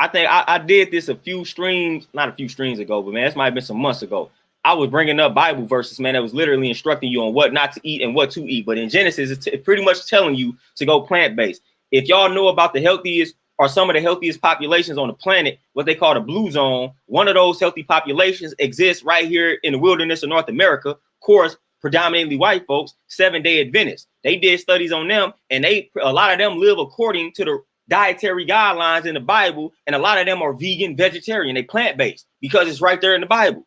I think I did this not a few streams ago, but man, this might have been some months ago. I was bringing up Bible verses, man, that was literally instructing you on what not to eat and what to eat. But in Genesis, it's pretty much telling you to go plant-based. If y'all know about the healthiest or some of the healthiest populations on the planet, what they call the blue zone, one of those healthy populations exists right here in the wilderness of North America. Of course, predominantly white folks, 7-day Adventists. They did studies on them, and a lot of them live according to the dietary guidelines in the Bible, and a lot of them are vegan, vegetarian, they plant-based because it's right there in the Bible.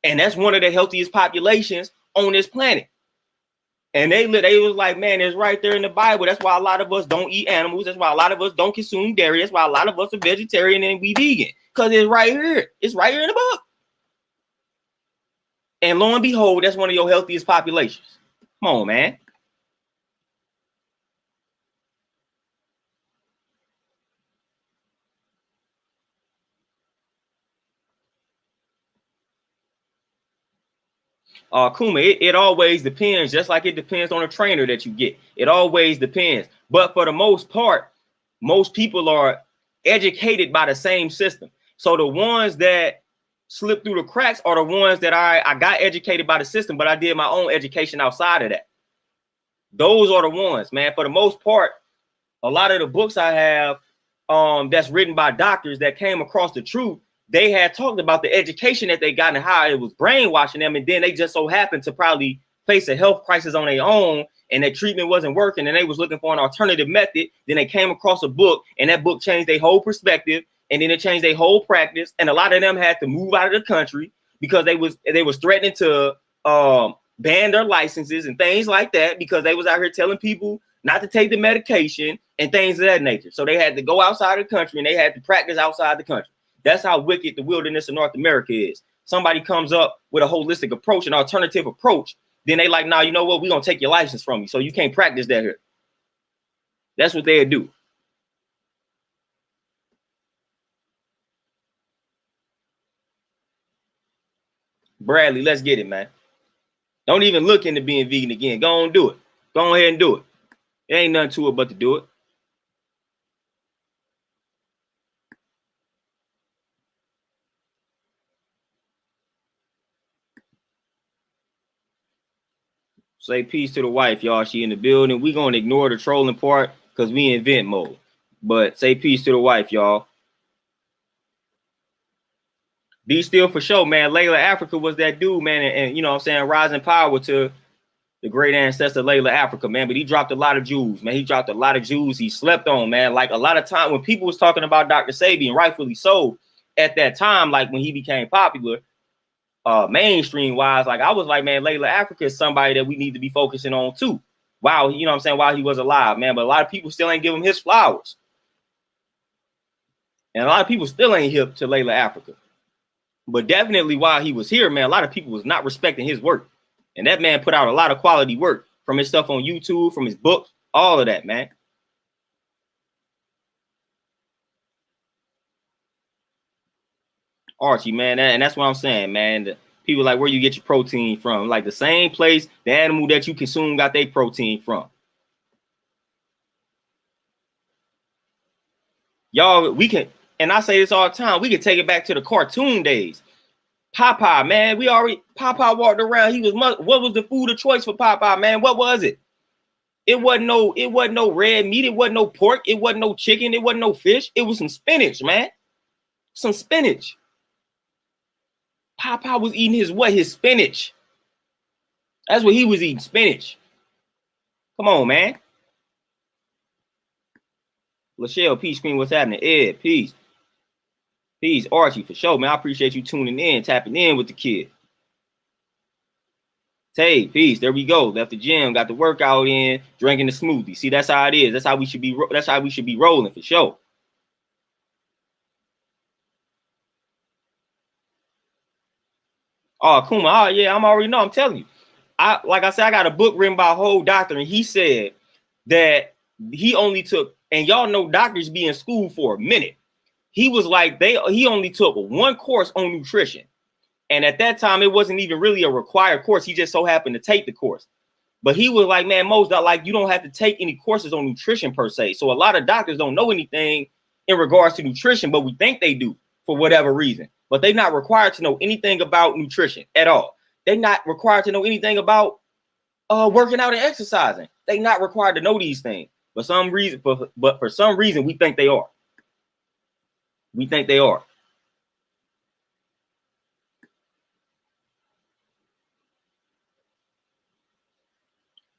And that's one of the healthiest populations on this planet. And they was like, man, it's right there in the Bible. That's why a lot of us don't eat animals. That's why a lot of us don't consume dairy. That's why a lot of us are vegetarian and we vegan, because it's right here. It's right here in the book. And lo and behold, that's one of your healthiest populations. Come on, man. Kuma, it always depends, just like it depends on a trainer that you get. It always depends. But for the most part, most people are educated by the same system. So the ones that slip through the cracks are the ones that I got educated by the system, but I did my own education outside of that. Those are the ones, man. For the most part, a lot of the books I have that's written by doctors that came across the truth, they had talked about the education that they got and how it was brainwashing them. And then they just so happened to probably face a health crisis on their own, and that treatment wasn't working, and they was looking for an alternative method. Then they came across a book, and that book changed their whole perspective, and then it changed their whole practice. And a lot of them had to move out of the country because they was threatening to ban their licenses and things like that, because they was out here telling people not to take the medication and things of that nature. So they had to go outside the country, and they had to practice outside the country. That's how wicked the wilderness of North America is. somebody comes up with a holistic approach, an alternative approach, then they like, nah, you know what? We're going to take your license from you. So you can't practice that here. That's what they'll do. Bradley, let's get it, man. Don't even look into being vegan again. Go on, do it. Go ahead and do it. There ain't nothing to it but to do it. Say peace to the wife, y'all. She in the building. We gonna ignore the trolling part because we in vent mode. But say peace to the wife, y'all. Be still for sure, man. Layla Africa was that dude, man. And you know what I'm saying, rising power to the great ancestor Layla Africa, man. But he dropped a lot of jewels, man. He dropped a lot of jewels he slept on, man. Like a lot of time when people was talking about Dr. Sabi, and rightfully so, at that time, like when he became popular, mainstream wise, like I was like, man, Layla Africa is somebody that we need to be focusing on too. Wow, you know what I'm saying, while he was alive, man. But a lot of people still ain't give him his flowers. And a lot of people still ain't hip to Layla Africa. But definitely while he was here, man, a lot of people was not respecting his work. And that man put out a lot of quality work from his stuff on YouTube, from his books, all of that, man. Archie, man, and that's what I'm saying, man. The people like where you get your protein from, like the same place the animal that you consume got their protein from. Y'all, we can, and I say this all the time, we can take it back to the cartoon days. Popeye, man, Popeye walked around. He was, what was the food of choice for Popeye, man? What was it? It wasn't no red meat. It wasn't no pork. It wasn't no chicken. It wasn't no fish. It was some spinach, man. Some spinach. Popeye was eating his spinach. That's what he was eating, spinach. Come on, man. Lachelle, peace, queen, what's happening? Ed, peace. Peace, Archie, for sure, man. I appreciate you tuning in, tapping in with the kid. Tay, peace. There we go. Left the gym, got the workout in, drinking the smoothie. See, that's how it is. That's how we should be. That's how we should be rolling for sure. Oh, Kuma. Oh, yeah, I'm already know. I'm telling you. Like I said, I got a book written by a whole doctor, and he said that he only took, and y'all know doctors be in school for a minute. He was like, he only took one course on nutrition. And at that time, it wasn't even really a required course. He just so happened to take the course. But he was like, man, most like you don't have to take any courses on nutrition per se. So a lot of doctors don't know anything in regards to nutrition, but we think they do for whatever reason. But they're not required to know anything about nutrition at all. They're not required to know anything about working out and exercising. They're not required to know these things. For some reason, but for some reason, we think they are. We think they are.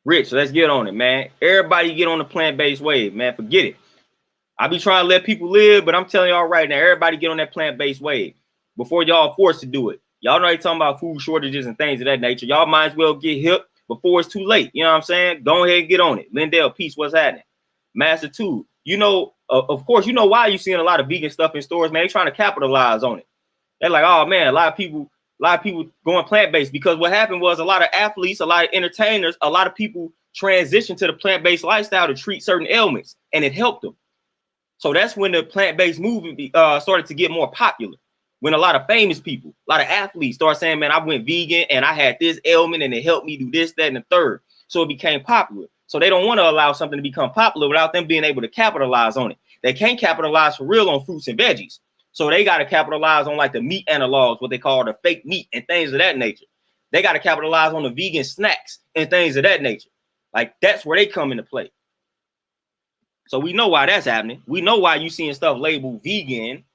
Rich, let's get on it, man. Everybody get on the plant-based wave, man. Forget it. I be trying to let people live, but I'm telling y'all right now, everybody get on that plant-based wave before y'all forced to do it. Y'all know they talking about food shortages and things of that nature. Y'all might as well get hip before it's too late. You know what I'm saying? Go ahead and get on it. Lindell, peace, what's happening? Master 2, you know, of course, you know why you seeing a lot of vegan stuff in stores, man. They trying to capitalize on it. They're like, oh, man, a lot of people going plant-based, because what happened was a lot of athletes, a lot of entertainers, a lot of people transitioned to the plant-based lifestyle to treat certain ailments, and it helped them. So that's when the plant-based movement started to get more popular. When a lot of famous people, a lot of athletes start saying, man, I went vegan and I had this ailment and it helped me do this, that, and the third. So it became popular. So they don't want to allow something to become popular without them being able to capitalize on it. They can't capitalize for real on fruits and veggies. So they got to capitalize on like the meat analogs, what they call the fake meat and things of that nature. They got to capitalize on the vegan snacks and things of that nature. Like that's where they come into play. So we know why that's happening. We know why you seeing stuff labeled vegan.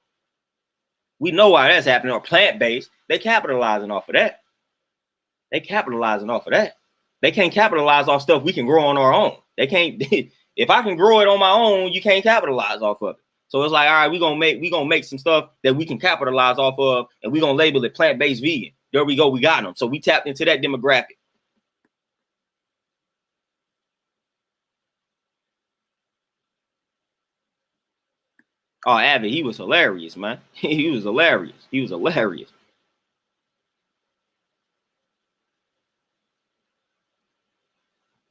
We know why that's happening, or plant-based. They capitalizing off of that. They capitalizing off of that. They can't capitalize off stuff we can grow on our own. They can't. If I can grow it on my own, you can't capitalize off of it. So it's like, all right, we're gonna make some stuff that we can capitalize off of, and we're gonna label it plant-based vegan. There we go, we got them. So we tapped into that demographic. Oh, Avid, he was hilarious, man. He was hilarious. He was hilarious.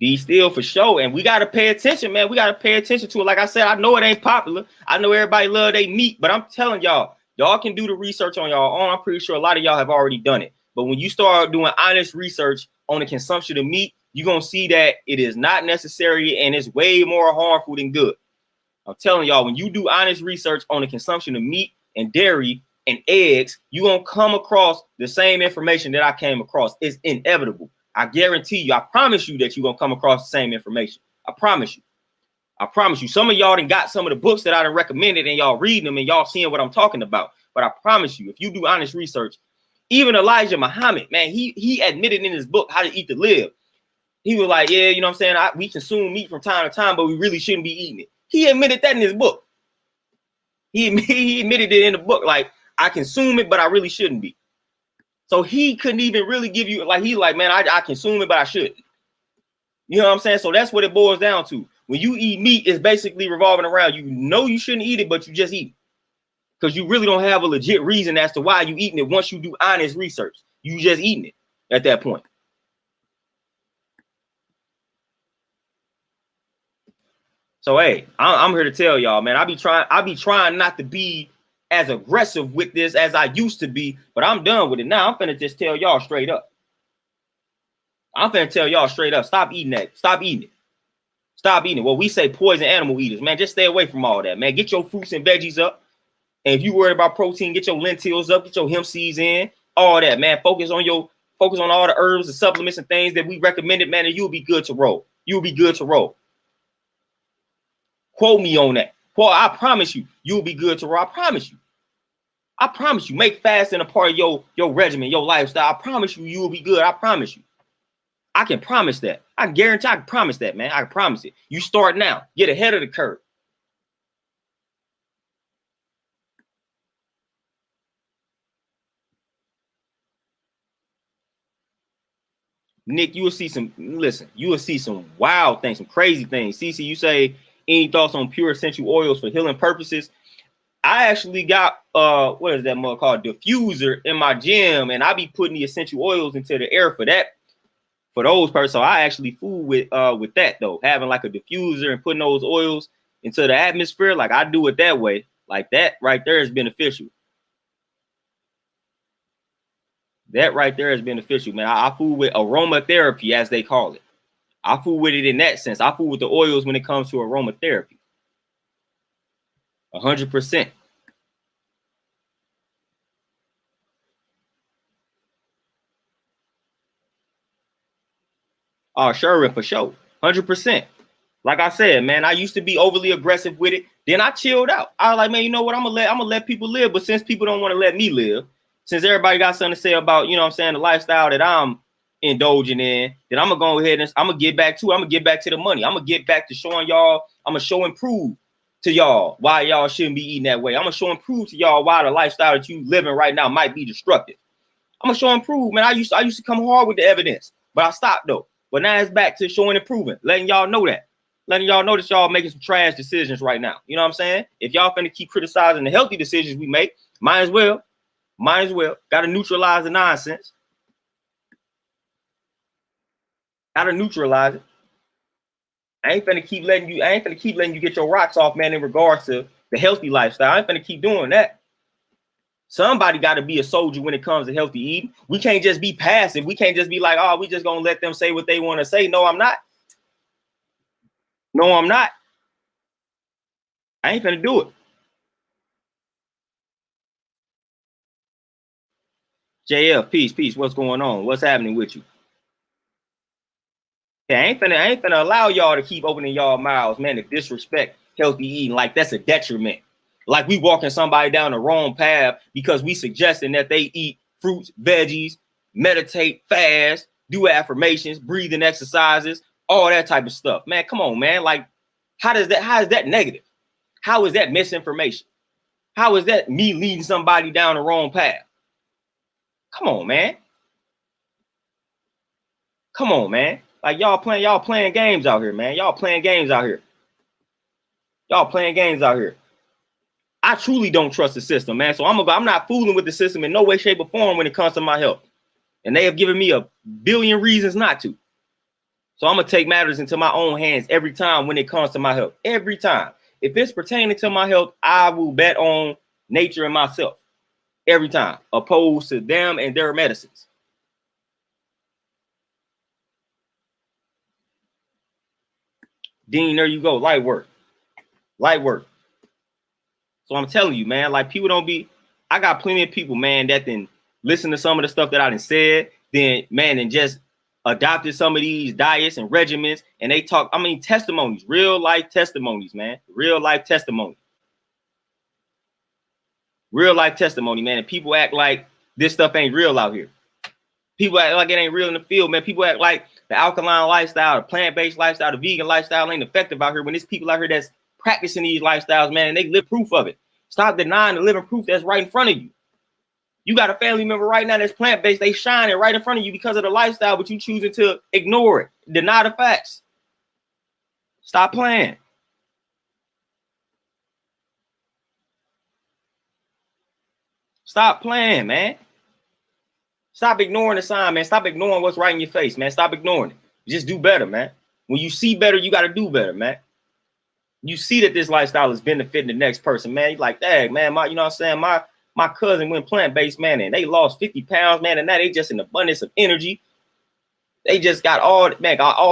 Be still for sure. And we got to pay attention, man. We got to pay attention to it. Like I said, I know it ain't popular. I know everybody love they meat, but I'm telling y'all, y'all can do the research on y'all own. I'm pretty sure a lot of y'all have already done it. But when you start doing honest research on the consumption of meat, you're going to see that it is not necessary and it's way more harmful than good. I'm telling y'all, when you do honest research on the consumption of meat and dairy and eggs, you're going to come across the same information that I came across. It's inevitable. I guarantee you, I promise you that you're going to come across the same information. I promise you. I promise you. Some of y'all done got some of the books that I done recommended and y'all reading them and y'all seeing what I'm talking about. But I promise you, if you do honest research, even Elijah Muhammad, man, he admitted in his book, How to Eat to Live. He was like, yeah, you know what I'm saying? We consume meat from time to time, but we really shouldn't be eating it. He admitted that in his book. He admitted it in the book. Like, I consume it, but I really shouldn't be. So he couldn't even really give you, like, he's like, man, I consume it, but I shouldn't. You know what I'm saying? So that's what it boils down to. When you eat meat, it's basically revolving around, you know you shouldn't eat it, but you just eat it. Because you really don't have a legit reason as to why you eating it once you do honest research. You just eating it at that point. So, hey, I'm here to tell y'all, man, I be trying not to be as aggressive with this as I used to be, but I'm done with it now. I'm finna just tell y'all straight up. I'm finna tell y'all straight up. Stop eating that. Stop eating it. Stop eating it. Well, we say poison animal eaters, man. Just stay away from all that, man. Get your fruits and veggies up. And if you worried about protein, get your lentils up, get your hemp seeds in, all that, man. Focus on all the herbs and supplements and things that we recommended, man, and you'll be good to roll. You'll be good to roll. Quote me on that. Well, I promise you, you'll be good to roll. I promise you. I promise you. Make fasting a part of your regimen, your lifestyle. I promise you, you will be good. I promise you. I can promise that. I guarantee I can promise that, man. I can promise it. You start now. Get ahead of the curve. Nick, you will see some, listen, you will see some wild things, some crazy things. CC, you say, any thoughts on pure essential oils for healing purposes? I actually got, what is that mug called? Diffuser in my gym, and I be putting the essential oils into the air for that, for those purposes. So I actually fool with that, though, having like a diffuser and putting those oils into the atmosphere. Like I do it that way. Like that right there is beneficial. That right there is beneficial, man. I fool with aromatherapy, as they call it. I fool with it in that sense. I fool with the oils when it comes to aromatherapy. 100%. Oh, sure, for sure. 100%. Like I said, man, I used to be overly aggressive with it. Then I chilled out. I was like, man, you know what? I'm gonna let people live. But since people don't want to let me live, since everybody got something to say about, you know what I'm saying, the lifestyle that I'm indulging in, then I'm gonna go ahead and I'm gonna get back to it. I'm gonna get back to the money. I'm gonna get back to showing y'all. I'm gonna show and prove to y'all why y'all shouldn't be eating that way. I'm gonna show and prove to y'all why the lifestyle that you living right now might be destructive. I'm gonna show and prove, man. I used to come hard with the evidence, but I stopped though. But now it's back to showing and proving, letting y'all know that. Letting y'all know that y'all making some trash decisions right now. You know what I'm saying? If y'all finna keep criticizing the healthy decisions we make, might as well. Might as well. Gotta neutralize the nonsense. Gotta neutralize it. I ain't finna keep letting you get your rocks off, man, in regards to the healthy lifestyle. I ain't finna keep doing that. Somebody got to be a soldier when it comes to healthy eating. We can't just be passive. We can't just be like, oh, we just gonna let them say what they want to say. No, I'm not. No, I'm not. I ain't finna do it. JF, peace. What's going on? What's happening with you? Yeah, I ain't finna allow y'all to keep opening y'all mouths, man, to disrespect healthy eating like that's a detriment. Like we walking somebody down the wrong path because we suggesting that they eat fruits, veggies, meditate, fast, do affirmations, breathing exercises, all that type of stuff. Man, come on, man. Like, how is that negative? How is that misinformation? How is that me leading somebody down the wrong path? Come on, man. Come on, man. Like y'all playing games out here, man. Y'all playing games out here. Y'all playing games out here. I truly don't trust the system, man. So I'm not fooling with the system in no way, shape, or form when it comes to my health. And they have given me a billion reasons not to. So I'm gonna take matters into my own hands every time when it comes to my health. Every time. If it's pertaining to my health, I will bet on nature and myself every time, opposed to them and their medicines. Dean, there you go. Light work. Light work. So I'm telling you, man, like people don't be, I got plenty of people, man, that then listen to some of the stuff that I done said, then, man, and just adopted some of these diets and regimens, and they talk, I mean, testimonies, real life testimonies, man. Real life testimony. Real life testimony, man. And people act like this stuff ain't real out here. People act like it ain't real in the field, man. People act like the alkaline lifestyle, the plant-based lifestyle, the vegan lifestyle ain't effective out here when there's people out here that's practicing these lifestyles, man, and they live proof of it. Stop denying the living proof that's right in front of you. You got a family member right now that's plant-based. They shining right in front of you because of the lifestyle, but you choosing to ignore it, deny the facts. Stop playing. Stop playing, man. Stop ignoring the sign, man. Stop ignoring what's right in your face, man. Stop ignoring it. Just do better, man. When you see better, you got to do better, man. You see that this lifestyle is benefiting the next person, man. You're like, dang, man, you know what I'm saying? My cousin went plant-based, man, and they lost 50 pounds, man, and now they just in abundance of energy. They just got all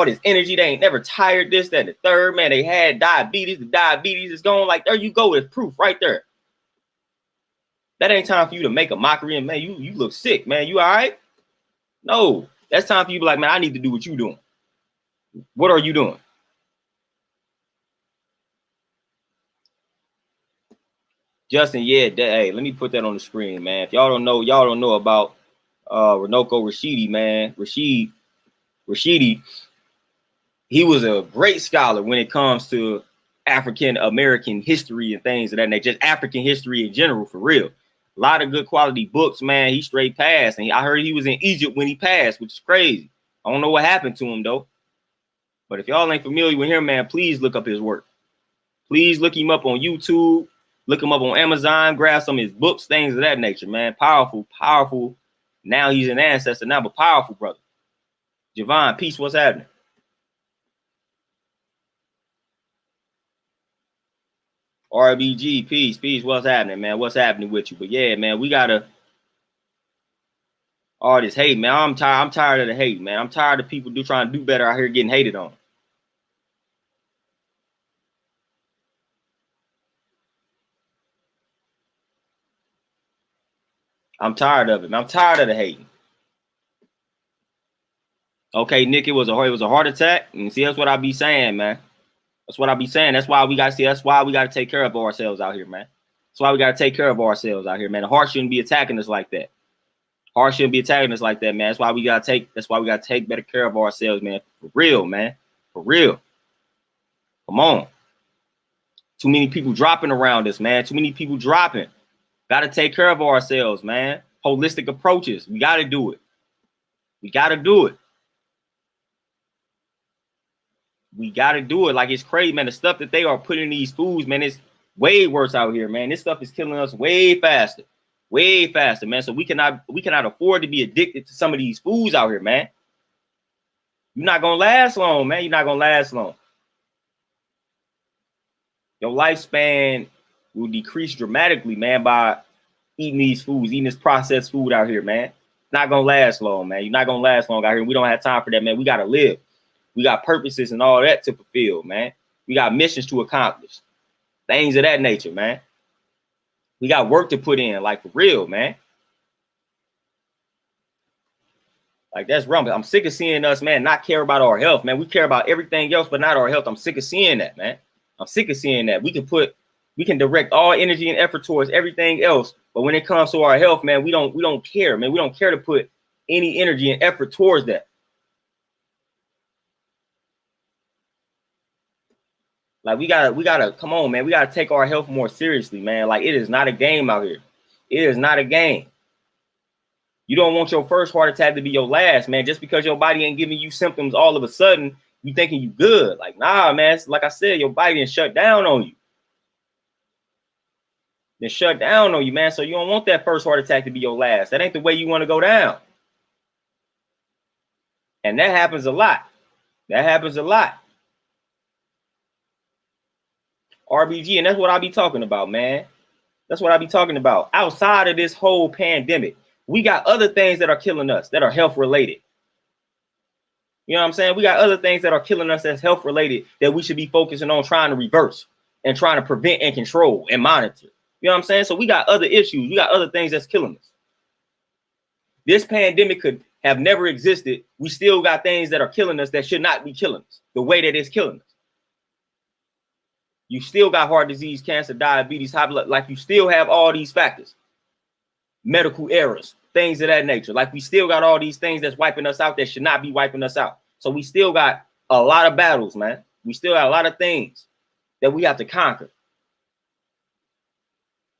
this energy. They ain't never tired, this, that, and the third, man. They had diabetes. The diabetes is gone. Like, there you go. It's proof right there. That ain't time for you to make a mockery and, man, you look sick, man. You all right? No. That's time for you to be like, man, I need to do what you doing. What are you doing? Justin, yeah, hey, let me put that on the screen, man. If y'all don't know about Runoko Rashidi, man. Rashidi, he was a great scholar when it comes to African American history and things of that nature, just African history in general, for real. A lot of good quality books, man. He straight passed, and I heard he was in Egypt when he passed, which is crazy. I don't know what happened to him though. But if y'all ain't familiar with him, man, please look up his work. Please look him up on YouTube. Look him up on Amazon. Grab some of his books, things of that nature, man. Powerful, powerful. Now he's an ancestor now, but powerful, brother. Javon, peace. What's happening? RBG, peace. What's happening, man? What's happening with you? But yeah, man, we gotta all this hate, man. I'm tired of the hate, man. I'm tired of people trying to do better out here getting hated on. I'm tired of it, man. I'm tired of the hating. Okay, Nick, it was a heart attack. And see, that's what I be saying, man. That's what I be saying. That's why we got to take care of ourselves out here, man. That's why we got to take care of ourselves out here, man. The heart shouldn't be attacking us like that. Heart shouldn't be attacking us like that, man. That's why we got to take better care of ourselves, man. For real, man. For real. Come on. Too many people dropping around us, man. Too many people dropping. Got to take care of ourselves, man. Holistic approaches. We got to do it. We got to do it. We got to do it. Like, it's crazy, man. The stuff that they are putting in these foods, man, it's way worse out here, man. This stuff is killing us way faster, man. So we cannot afford to be addicted to some of these foods out here, man. You're not going to last long, man. You're not going to last long. Your lifespan will decrease dramatically, man, by eating these foods, eating this processed food out here, man. It's not going to last long, man. You're not going to last long out here. We don't have time for that, man. We got to live. We got purposes and all that to fulfill, man. We got missions to accomplish. Things of that nature, man. We got work to put in, like, for real, man. Like, that's wrong. I'm sick of seeing us, man, not care about our health, man. We care about everything else, but not our health. I'm sick of seeing that, man. I'm sick of seeing that. We can direct all energy and effort towards everything else, but when it comes to our health, man, we don't care, man. We don't care to put any energy and effort towards that. Like, we gotta come on, man. We gotta take our health more seriously, man. Like, it is not a game out here. It is not a game. You don't want your first heart attack to be your last, man. Just because your body ain't giving you symptoms all of a sudden, you thinking you good. Like, nah, man. Like I said, your body didn't shut down on you. Then shut down on you, man. So you don't want that first heart attack to be your last. That ain't the way you want to go down. And that happens a lot. That happens a lot. RBG, and that's what I be talking about, man. That's what I be talking about. Outside of this whole pandemic, we got other things that are killing us that are health related. You know what I'm saying? We got other things that are killing us that's health related that we should be focusing on trying to reverse and trying to prevent and control and monitor. You know what I'm saying? So we got other issues. We got other things that's killing us. This pandemic could have never existed. We still got things that are killing us that should not be killing us the way that it's killing us. You still got heart disease, cancer, diabetes, high blood. Like you still have all these factors, medical errors, things of that nature. Like we still got all these things that's wiping us out that should not be wiping us out. So we still got a lot of battles, man. We still got a lot of things that we have to conquer.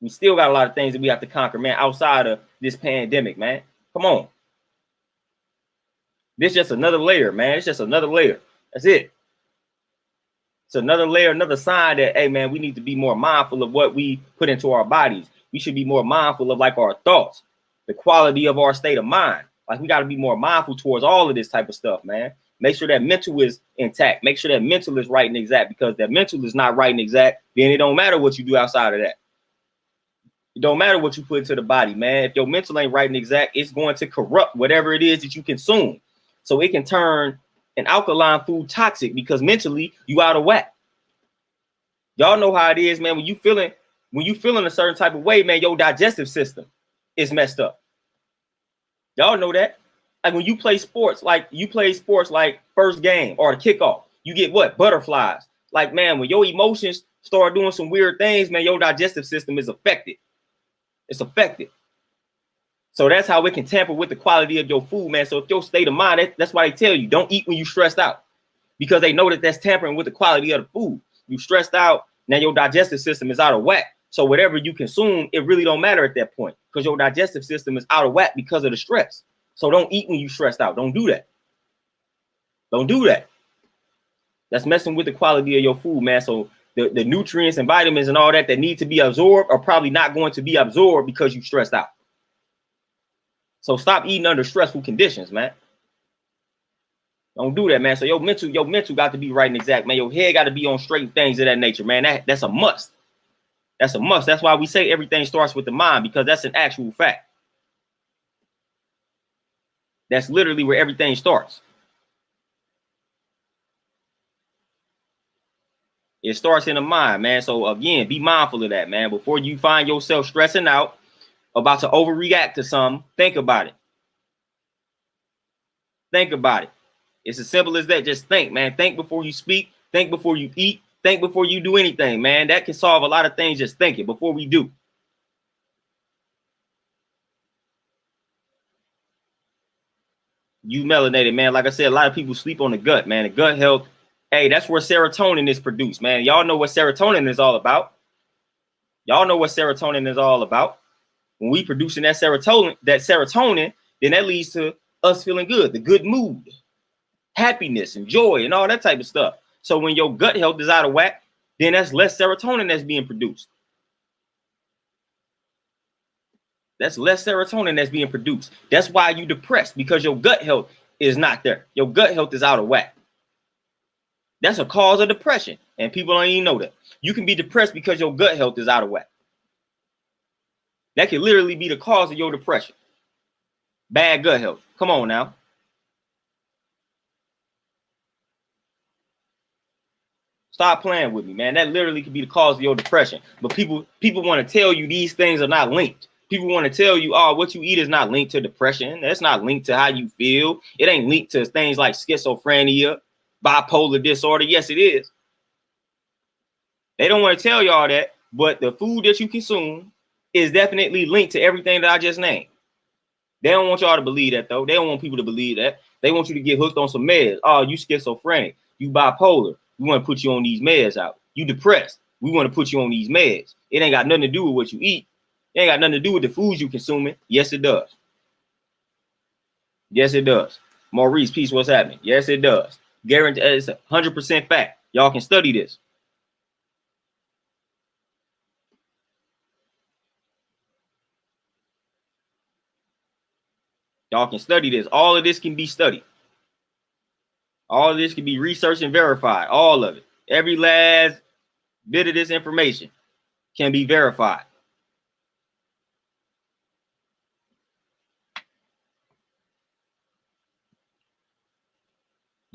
We still got a lot of things that we have to conquer, man, outside of this pandemic, man. Come on. This is just another layer, man. It's just another layer. That's it. It's another layer, another sign that, hey, man, we need to be more mindful of what we put into our bodies. We should be more mindful of like our thoughts, the quality of our state of mind. Like we got to be more mindful towards all of this type of stuff, man. Make sure that mental is intact. Make sure that mental is right and exact, because that mental is not right and exact. Then it don't matter what you do outside of that. It don't matter what you put into the body, man. If your mental ain't right and exact, it's going to corrupt whatever it is that you consume. So it can turn an alkaline food toxic because mentally you out of whack. Y'all know how it is, man. When you feeling a certain type of way, man, your digestive system is messed up. Y'all know that. Like when you play sports, like first game or the kickoff, you get what? Butterflies. Like, man, when your emotions start doing some weird things, man, your digestive system is affected. It's affected. So that's how it can tamper with the quality of your food, man. So if your state of mind, that's why they tell you don't eat when you're stressed out, because they know that that's tampering with the quality of the food. You stressed out, now your digestive system is out of whack. So whatever you consume, it really don't matter at that point, because your digestive system is out of whack because of the stress. So don't eat when you're stressed out. Don't do that. Don't do that. That's messing with the quality of your food, man. So the nutrients and vitamins and all that need to be absorbed are probably not going to be absorbed because you're stressed out. So stop eating under stressful conditions, man. Don't do that, man. So your mental got to be right and exact, man. Your head got to be on straight things of that nature, man. That's a must. That's a must. That's why we say everything starts with the mind, because that's an actual fact. That's literally where everything starts. It starts in the mind, man. So again, be mindful of that, man. Before you find yourself stressing out, about to overreact to something, think about it. Think about it. It's as simple as that. Just think, man. Think before you speak. Think before you eat. Think before you do anything, man. That can solve a lot of things, just thinking before we do. You melanated, man. Like I said, a lot of people sleep on the gut, man. The gut health, hey, that's where serotonin is produced, man. Y'all know what serotonin is all about. Y'all know what serotonin is all about. When we producing that serotonin, then that leads to us feeling good, the good mood, happiness and joy and all that type of stuff. So when your gut health is out of whack, then that's less serotonin that's being produced. That's less serotonin that's being produced. That's why you're depressed, because your gut health is not there. Your gut health is out of whack. That's a cause of depression, and people don't even know that. You can be depressed because your gut health is out of whack. That could literally be the cause of your depression. Bad gut health. Come on now. Stop playing with me, man. That literally could be the cause of your depression. But people want to tell you these things are not linked. People want to tell you, oh, what you eat is not linked to depression. That's not linked to how you feel. It ain't linked to things like schizophrenia, bipolar disorder. Yes, it is. They don't want to tell y'all that, but the food that you consume is definitely linked to everything that I just named. They don't want y'all to believe that, though. They don't want people to believe that. They want you to get hooked on some meds. Oh, you schizophrenic. You bipolar. We want to put you on these meds out. You depressed. We want to put you on these meds. It ain't got nothing to do with what you eat. It ain't got nothing to do with the foods you consuming. Yes, it does. Yes, it does. Maurice, peace, what's happening? Yes, it does. Guarantee, it's 100% fact. Y'all can study this. Y'all can study this. All of this can be studied. All of this can be researched and verified. All of it. Every last bit of this information can be verified.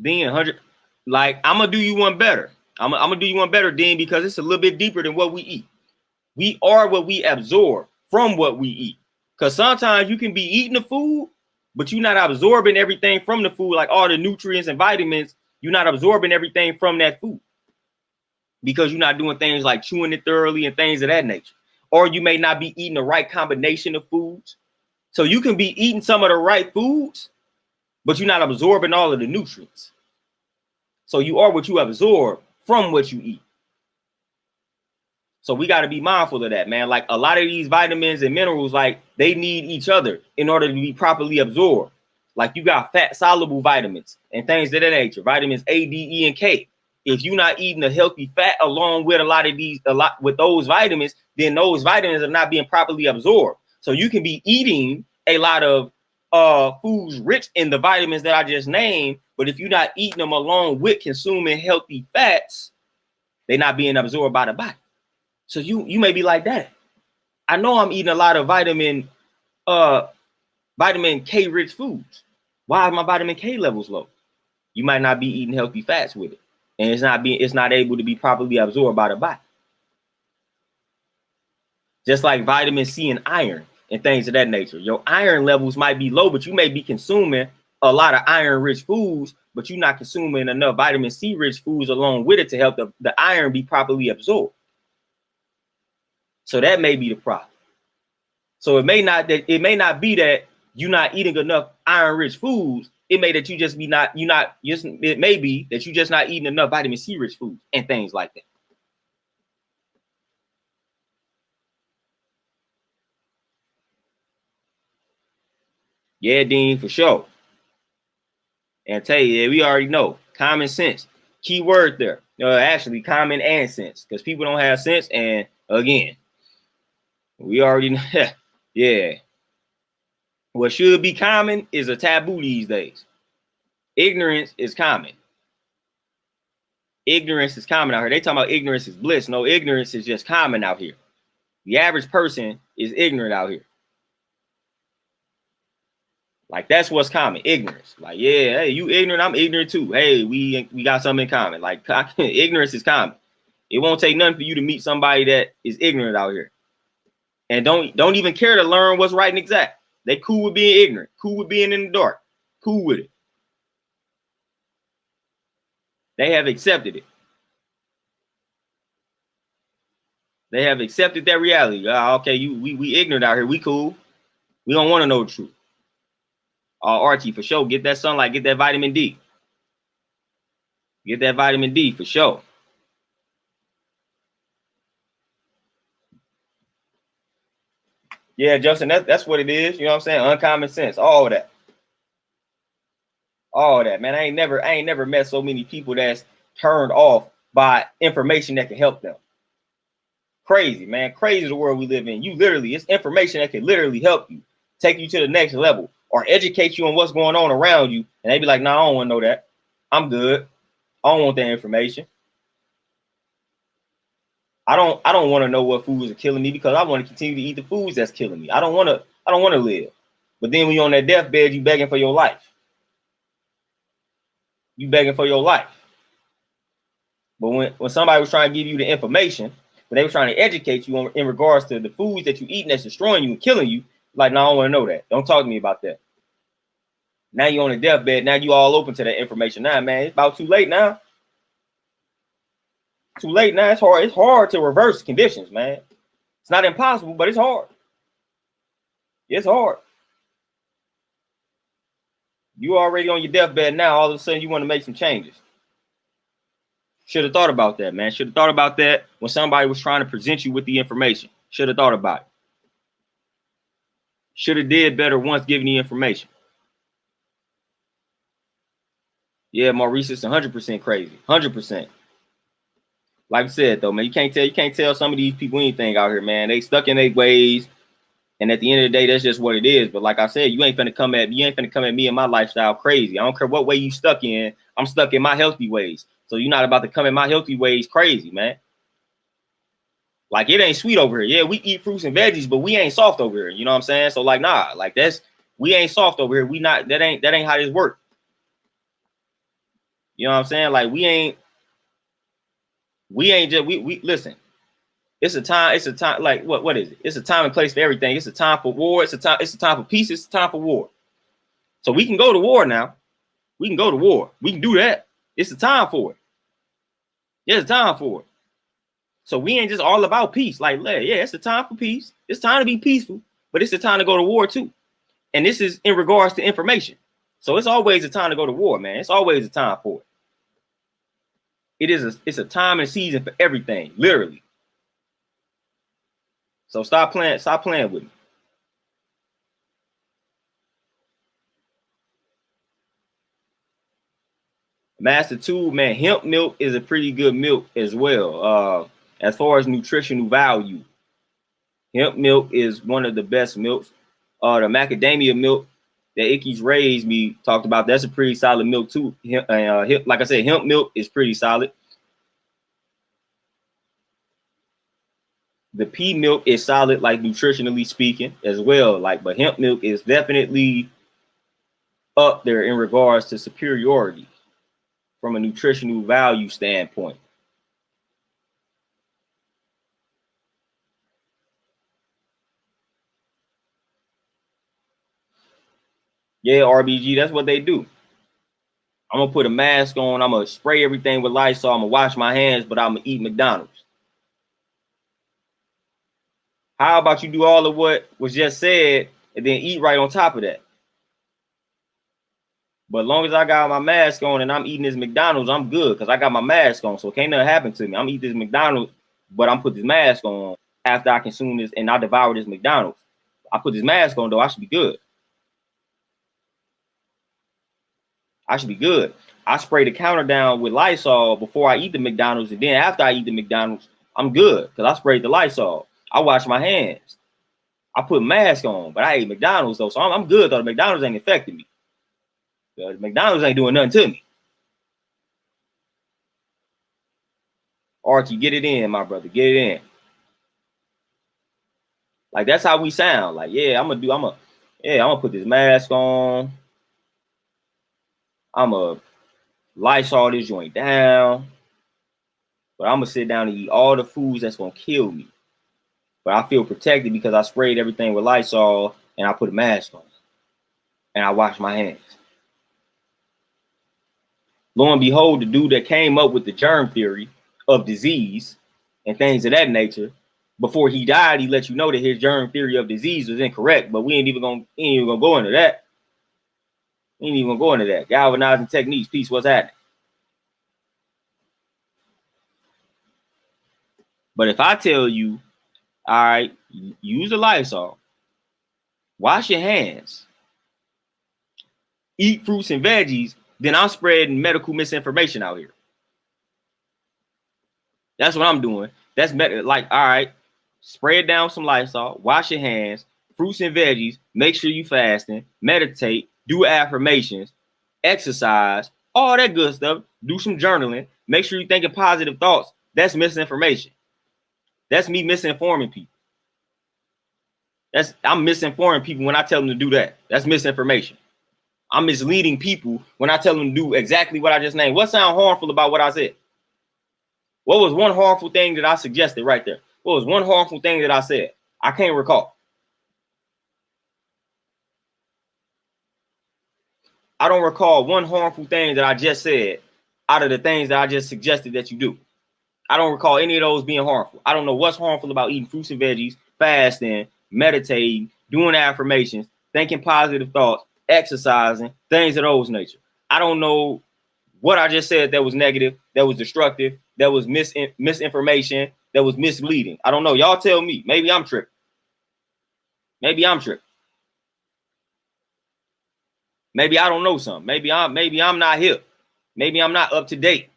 Dean, 100, like, I'm going to do you one better. I'm going to do you one better, Dean, because it's a little bit deeper than what we eat. We are what we absorb from what we eat. Because sometimes you can be eating the food, but you're not absorbing everything from the food, like all the nutrients and vitamins. You're not absorbing everything from that food because you're not doing things like chewing it thoroughly and things of that nature. Or you may not be eating the right combination of foods. So you can be eating some of the right foods, but you're not absorbing all of the nutrients. So you are what you absorb from what you eat. So we got to be mindful of that, man. Like a lot of these vitamins and minerals, like they need each other in order to be properly absorbed. Like you got fat soluble vitamins and things of that nature, vitamins A, D, E, and K. If you're not eating a healthy fat along with a lot with those vitamins, then those vitamins are not being properly absorbed. So you can be eating a lot of foods rich in the vitamins that I just named, but if you're not eating them along with consuming healthy fats, they're not being absorbed by the body. So you may be like that. I know I'm eating a lot of vitamin K rich foods. Why are my vitamin K levels low? You might not be eating healthy fats with it, and it's not able to be properly absorbed by the body. Just like vitamin C and iron and things of that nature. Your iron levels might be low, but you may be consuming a lot of iron rich foods, but you're not consuming enough vitamin C rich foods along with it to help the iron be properly absorbed. So that may be the problem. So it may not be that you're not eating enough iron rich foods. It may that you just be not, it may be that you're just not eating enough vitamin C rich foods and things like that. Yeah, Dean, for sure. And tell you, yeah, we already know common sense. Key word there. Actually, common and sense, because people don't have sense. And again, we already know. Yeah. What should be common is a taboo these days. Ignorance is common. Ignorance is common out here. They talking about ignorance is bliss. No, ignorance is just common out here. The average person is ignorant out here. Like that's what's common, ignorance. Like, yeah, hey, you ignorant, I'm ignorant too. Hey, we got something in common. Like ignorance is common. It won't take nothing for you to meet somebody that is ignorant out here. And don't even care to learn what's right and exact. They cool with being ignorant, cool with being in the dark, cool with it. They have accepted it. They have accepted that reality. Okay, we ignorant out here. We cool. We don't want to know the truth. Archie, for sure. Get that sunlight. Get that vitamin D. Get that vitamin D for sure. Yeah, Justin, that's what it is. You know what I'm saying? Uncommon sense. All of that. All of that, man. I ain't never met so many people that's turned off by information that can help them. Crazy, man. Crazy the world we live in. It's information that can literally help you, take you to the next level, or educate you on what's going on around you. And they be like, nah, I don't want to know that. I'm good. I don't want that information. I don't want to know what foods are killing me because I want to continue to eat the foods that's killing me. I don't want to live. But then when you're on that deathbed, you begging for your life. You begging for your life. But when somebody was trying to give you the information, when they were trying to educate you in regards to the foods that you eat that's destroying you and killing you, like, no, I don't want to know that. Don't talk to me about that. Now you're on the deathbed. Now you all open to that information. Now, man, it's about too late now. Too late now. It's hard. It's hard to reverse conditions, man. It's not impossible, but it's hard. It's hard. You already on your deathbed now. All of a sudden, you want to make some changes. Should have thought about that, man. Should have thought about that when somebody was trying to present you with the information. Should have thought about it. Should have did better once given the information. Yeah, Maurice is 100% crazy. 100%. Like I said, though, man, you can't tell some of these people anything out here, man. They stuck in their ways. And at the end of the day, that's just what it is. But like I said, you ain't finna come at me and my lifestyle crazy. I don't care what way you stuck in. I'm stuck in my healthy ways. So you're not about to come in my healthy ways crazy, man. Like, it ain't sweet over here. Yeah, we eat fruits and veggies, but we ain't soft over here. You know what I'm saying? So like, nah, like we ain't soft over here. We not, that ain't how this work. You know what I'm saying? Like, we ain't just, we listen. It's a time, like what is it? It's a time and place for everything. It's a time for war, it's a time for peace, it's a time for war. So we can go to war now. We can go to war. We can do that. It's a time for it. Yeah, it's time for it. So we ain't just all about peace. Like, yeah, it's a time for peace. It's time to be peaceful, but it's a time to go to war too. And this is in regards to information. So it's always a time to go to war, man. It's always a time for it. It's a time and season for everything, literally. So stop playing with me. Master 2, man, hemp milk is a pretty good milk as well. As far as nutritional value, hemp milk is one of the best milks. The macadamia milk that Icky's raised me talked about, that's a pretty solid milk too. Like I said, hemp milk is pretty solid. The pea milk is solid, like nutritionally speaking, as well. Like, but hemp milk is definitely up there in regards to superiority from a nutritional value standpoint. Yeah, RBG, that's what they do. I'm gonna put a mask on. I'm gonna spray everything with Lysol. I'm gonna wash my hands, but I'm gonna eat McDonald's. How about you do all of what was just said and then eat right on top of that? But as long as I got my mask on and I'm eating this McDonald's, I'm good because I got my mask on. So can't nothing happen to me. I'm eating this McDonald's, but I'm put this mask on after I consume this and I devour this McDonald's. I put this mask on though, I should be good. I should be good. I spray the counter down with Lysol before I eat the McDonald's, and then after I eat the McDonald's, I'm good because I sprayed the Lysol. I wash my hands. I put mask on, but I ate McDonald's though, so I'm good though. The McDonald's ain't affecting me. The McDonald's ain't doing nothing to me. Archie, get it in, my brother. Get it in. Like, that's how we sound. Like, yeah, I'm gonna put this mask on. I'm gonna Lysol this joint down. But I'm gonna sit down and eat all the foods that's gonna kill me. But I feel protected because I sprayed everything with Lysol and I put a mask on. And I wash my hands. Lo and behold, the dude that came up with the germ theory of disease and things of that nature, before he died, he let you know that his germ theory of disease was incorrect. But we ain't even gonna go into that. We ain't even gonna go into that. Galvanizing techniques, peace, what's happening? But if I tell you, all right, use the Lysol, wash your hands, eat fruits and veggies, then I'm spreading medical misinformation out here. That's what I'm doing. That's like, all right, spray it down with some Lysol, wash your hands, fruits and veggies, make sure you fasting, meditate, do affirmations, exercise, all that good stuff. Do some journaling. Make sure you're thinking positive thoughts. That's misinformation. That's me misinforming people. I'm misinforming people when I tell them to do that. That's misinformation. I'm misleading people when I tell them to do exactly what I just named. What sounds harmful about what I said? What was one harmful thing that I suggested right there? What was one harmful thing that I said? I can't recall. I don't recall one harmful thing that I just said out of the things that I just suggested that you do. I don't recall any of those being harmful. I don't know what's harmful about eating fruits and veggies, fasting, meditating, doing affirmations, thinking positive thoughts, exercising, things of those nature. I don't know what I just said that was negative, that was destructive, that was misinformation, that was misleading. I don't know. Y'all tell me. Maybe I'm tripping. Maybe I'm tripping. Maybe I don't know something. Maybe I'm not hip. Maybe I'm not up to date.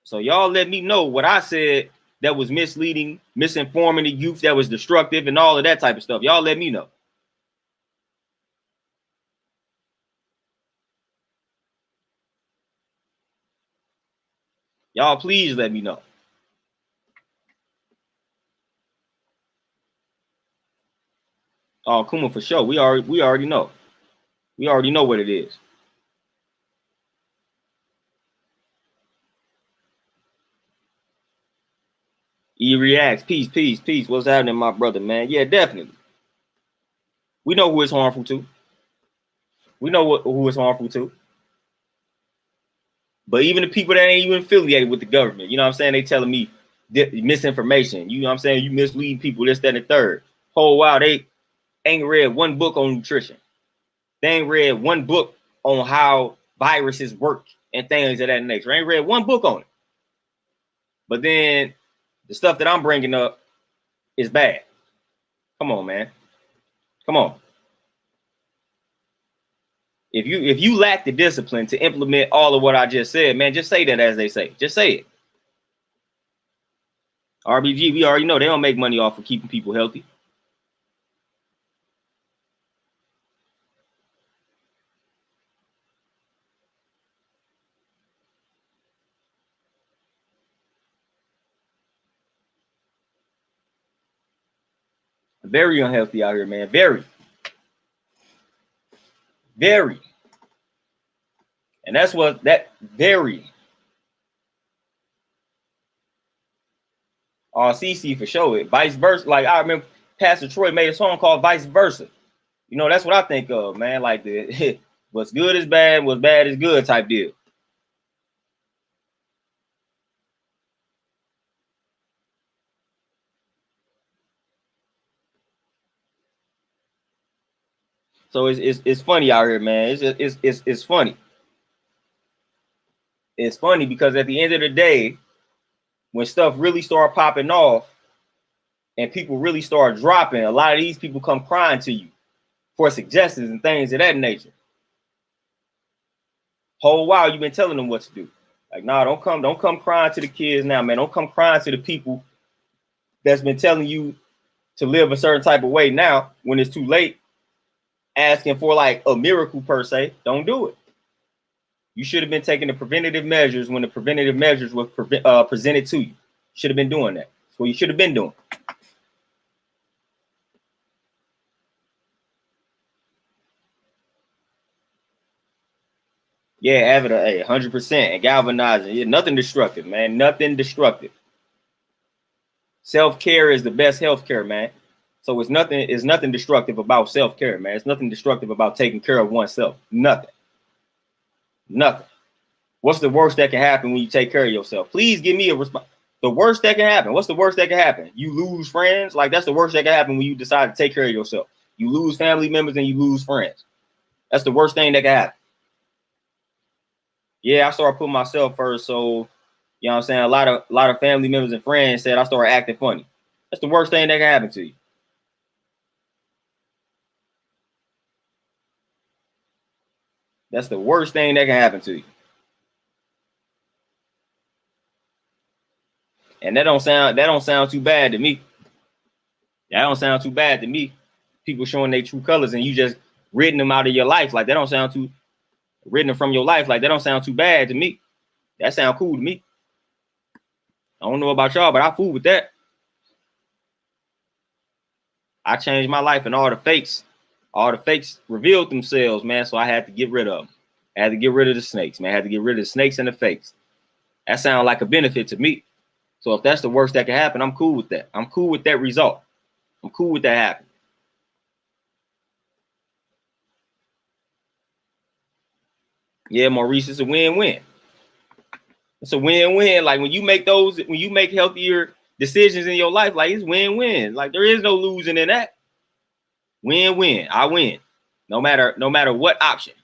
So y'all let me know what I said that was misleading, misinforming the youth, that was destructive, and all of that type of stuff. Y'all let me know. Y'all please let me know. Oh, Kuma, for sure. We already know. We already know what it is. E reacts. Peace, peace, peace. What's happening, my brother, man? Yeah, definitely. We know who it's harmful to. We know who it's harmful to. But even the people that ain't even affiliated with the government, you know what I'm saying? They telling me misinformation. You know what I'm saying? You mislead people, this, that, and the third. Oh, wow, they ain't read one book on nutrition. They ain't read one book on how viruses work and things of that nature. They ain't read one book on it. But then the stuff that I'm bringing up is bad. Come on, man. Come on. If you lack the discipline to implement all of what I just said, man, just say that, as they say. Just say it. RBG, we already know they don't make money off of keeping people healthy. Very unhealthy out here, man. Very. Very. And that's what that very. CC for sure. It vice versa. Like I remember Pastor Troy made a song called Vice Versa. You know, that's what I think of, man. Like the what's good is bad, what's bad is good type deal. So it's funny out here, man. It's funny. It's funny because at the end of the day, when stuff really start popping off and people really start dropping, a lot of these people come crying to you for suggestions and things of that nature. Whole while you've been telling them what to do. Like, nah, don't come crying to the kids now, man. Don't come crying to the people that's been telling you to live a certain type of way now when it's too late, asking for like a miracle per se. Don't do it. You should have been taking the preventative measures when the preventative measures were presented to you. Should have been doing that. That's what you should have been doing. Yeah, Avida, hey, 100%. And galvanizing. Yeah, nothing destructive, man. Nothing destructive. Self-care is the best healthcare, man. So it's nothing destructive about self-care, man. It's nothing destructive about taking care of oneself. Nothing. Nothing. What's the worst that can happen when you take care of yourself? Please give me a response. The worst that can happen. What's the worst that can happen? You lose friends? Like, that's the worst that can happen when you decide to take care of yourself. You lose family members and you lose friends. That's the worst thing that can happen. Yeah, I started putting myself first. So, you know what I'm saying? A lot of family members and friends said I started acting funny. That's the worst thing that can happen to you. That's the worst thing that can happen to you. And that don't sound too bad to me. That don't sound too bad to me. People showing their true colors and you just ridding them out of your life. Like, that don't sound too ridding them from your life. Like, that don't sound too bad to me. That sound cool to me. I don't know about y'all, but I fool with that. I changed my life and all the fakes revealed themselves, man. So I had to get rid of them. I had to get rid of the snakes, man. I had to get rid of the snakes and the fakes. That sounds like a benefit to me. So if that's the worst that can happen, I'm cool with that. I'm cool with that result. I'm cool with that happening. Yeah, Maurice, it's a win-win. It's a win-win. Like when you make healthier decisions in your life, like it's win-win. Like there is no losing in that. Win-win. I win. No matter what option.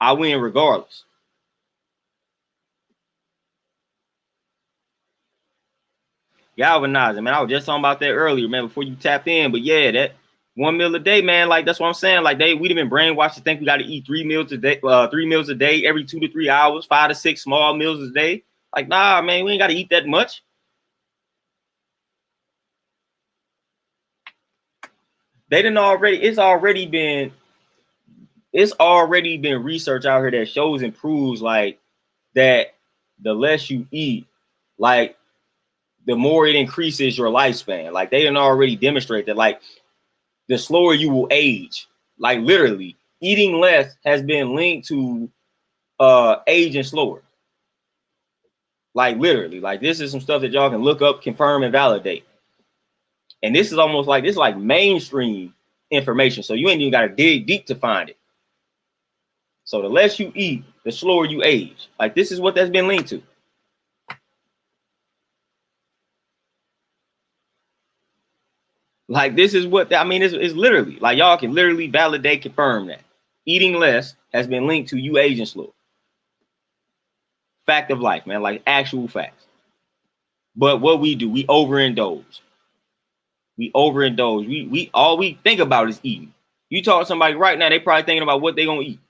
I win regardless. Galvanizing, man. I was just talking about that earlier, man, before you tapped in. But yeah, that 1 meal a day, man. Like that's what I'm saying. Like we'd have been brainwashed to think we got to eat 3 meals a day, every 2 to 3 hours, 5 to 6 small meals a day. Like, nah, man, we ain't got to eat that much. They didn't already. It's already been research out here that shows and proves like that the less you eat, like the more it increases your lifespan. Like they didn't already demonstrate that. Like the slower you will age. Like literally, eating less has been linked to aging slower. Like literally, like this is some stuff that y'all can look up, confirm, and validate. And this is almost like this is like mainstream information. So you ain't even got to dig deep to find it. So the less you eat, the slower you age. Like this is what that's been linked to. Like this is what I mean. It's literally like y'all can literally validate, confirm that eating less has been linked to you aging slow. Fact of life, man. Like actual facts. But what we do, we overindulge. We overindulge. We all we think about is eating. You talk to somebody right now, they probably thinking about what they gonna eat.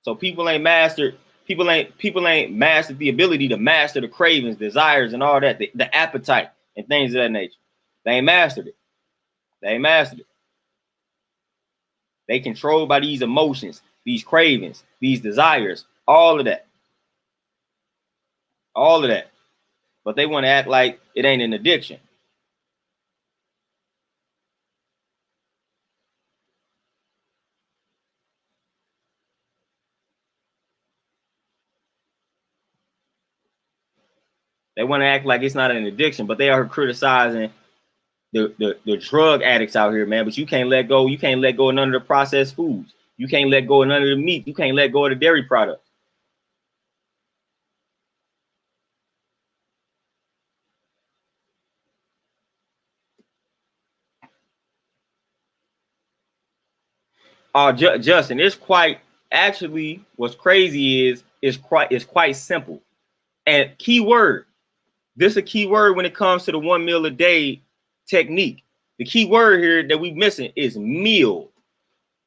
So people ain't mastered the ability to master the cravings, desires, and all that, the appetite and things of that nature. They ain't mastered it. They ain't mastered it. They controlled by these emotions, these cravings, these desires, all of that. All of that. But they want to act like it ain't an addiction. They want to act like it's not an addiction, but they are criticizing the drug addicts out here, man. But you can't let go. You can't let go of none of the processed foods. You can't let go of none of the meat. You can't let go of the dairy products. Justin, it's quite actually what's crazy is quite simple. And key word, this is a key word when it comes to the 1 meal a day technique. The key word here that we missing is meal.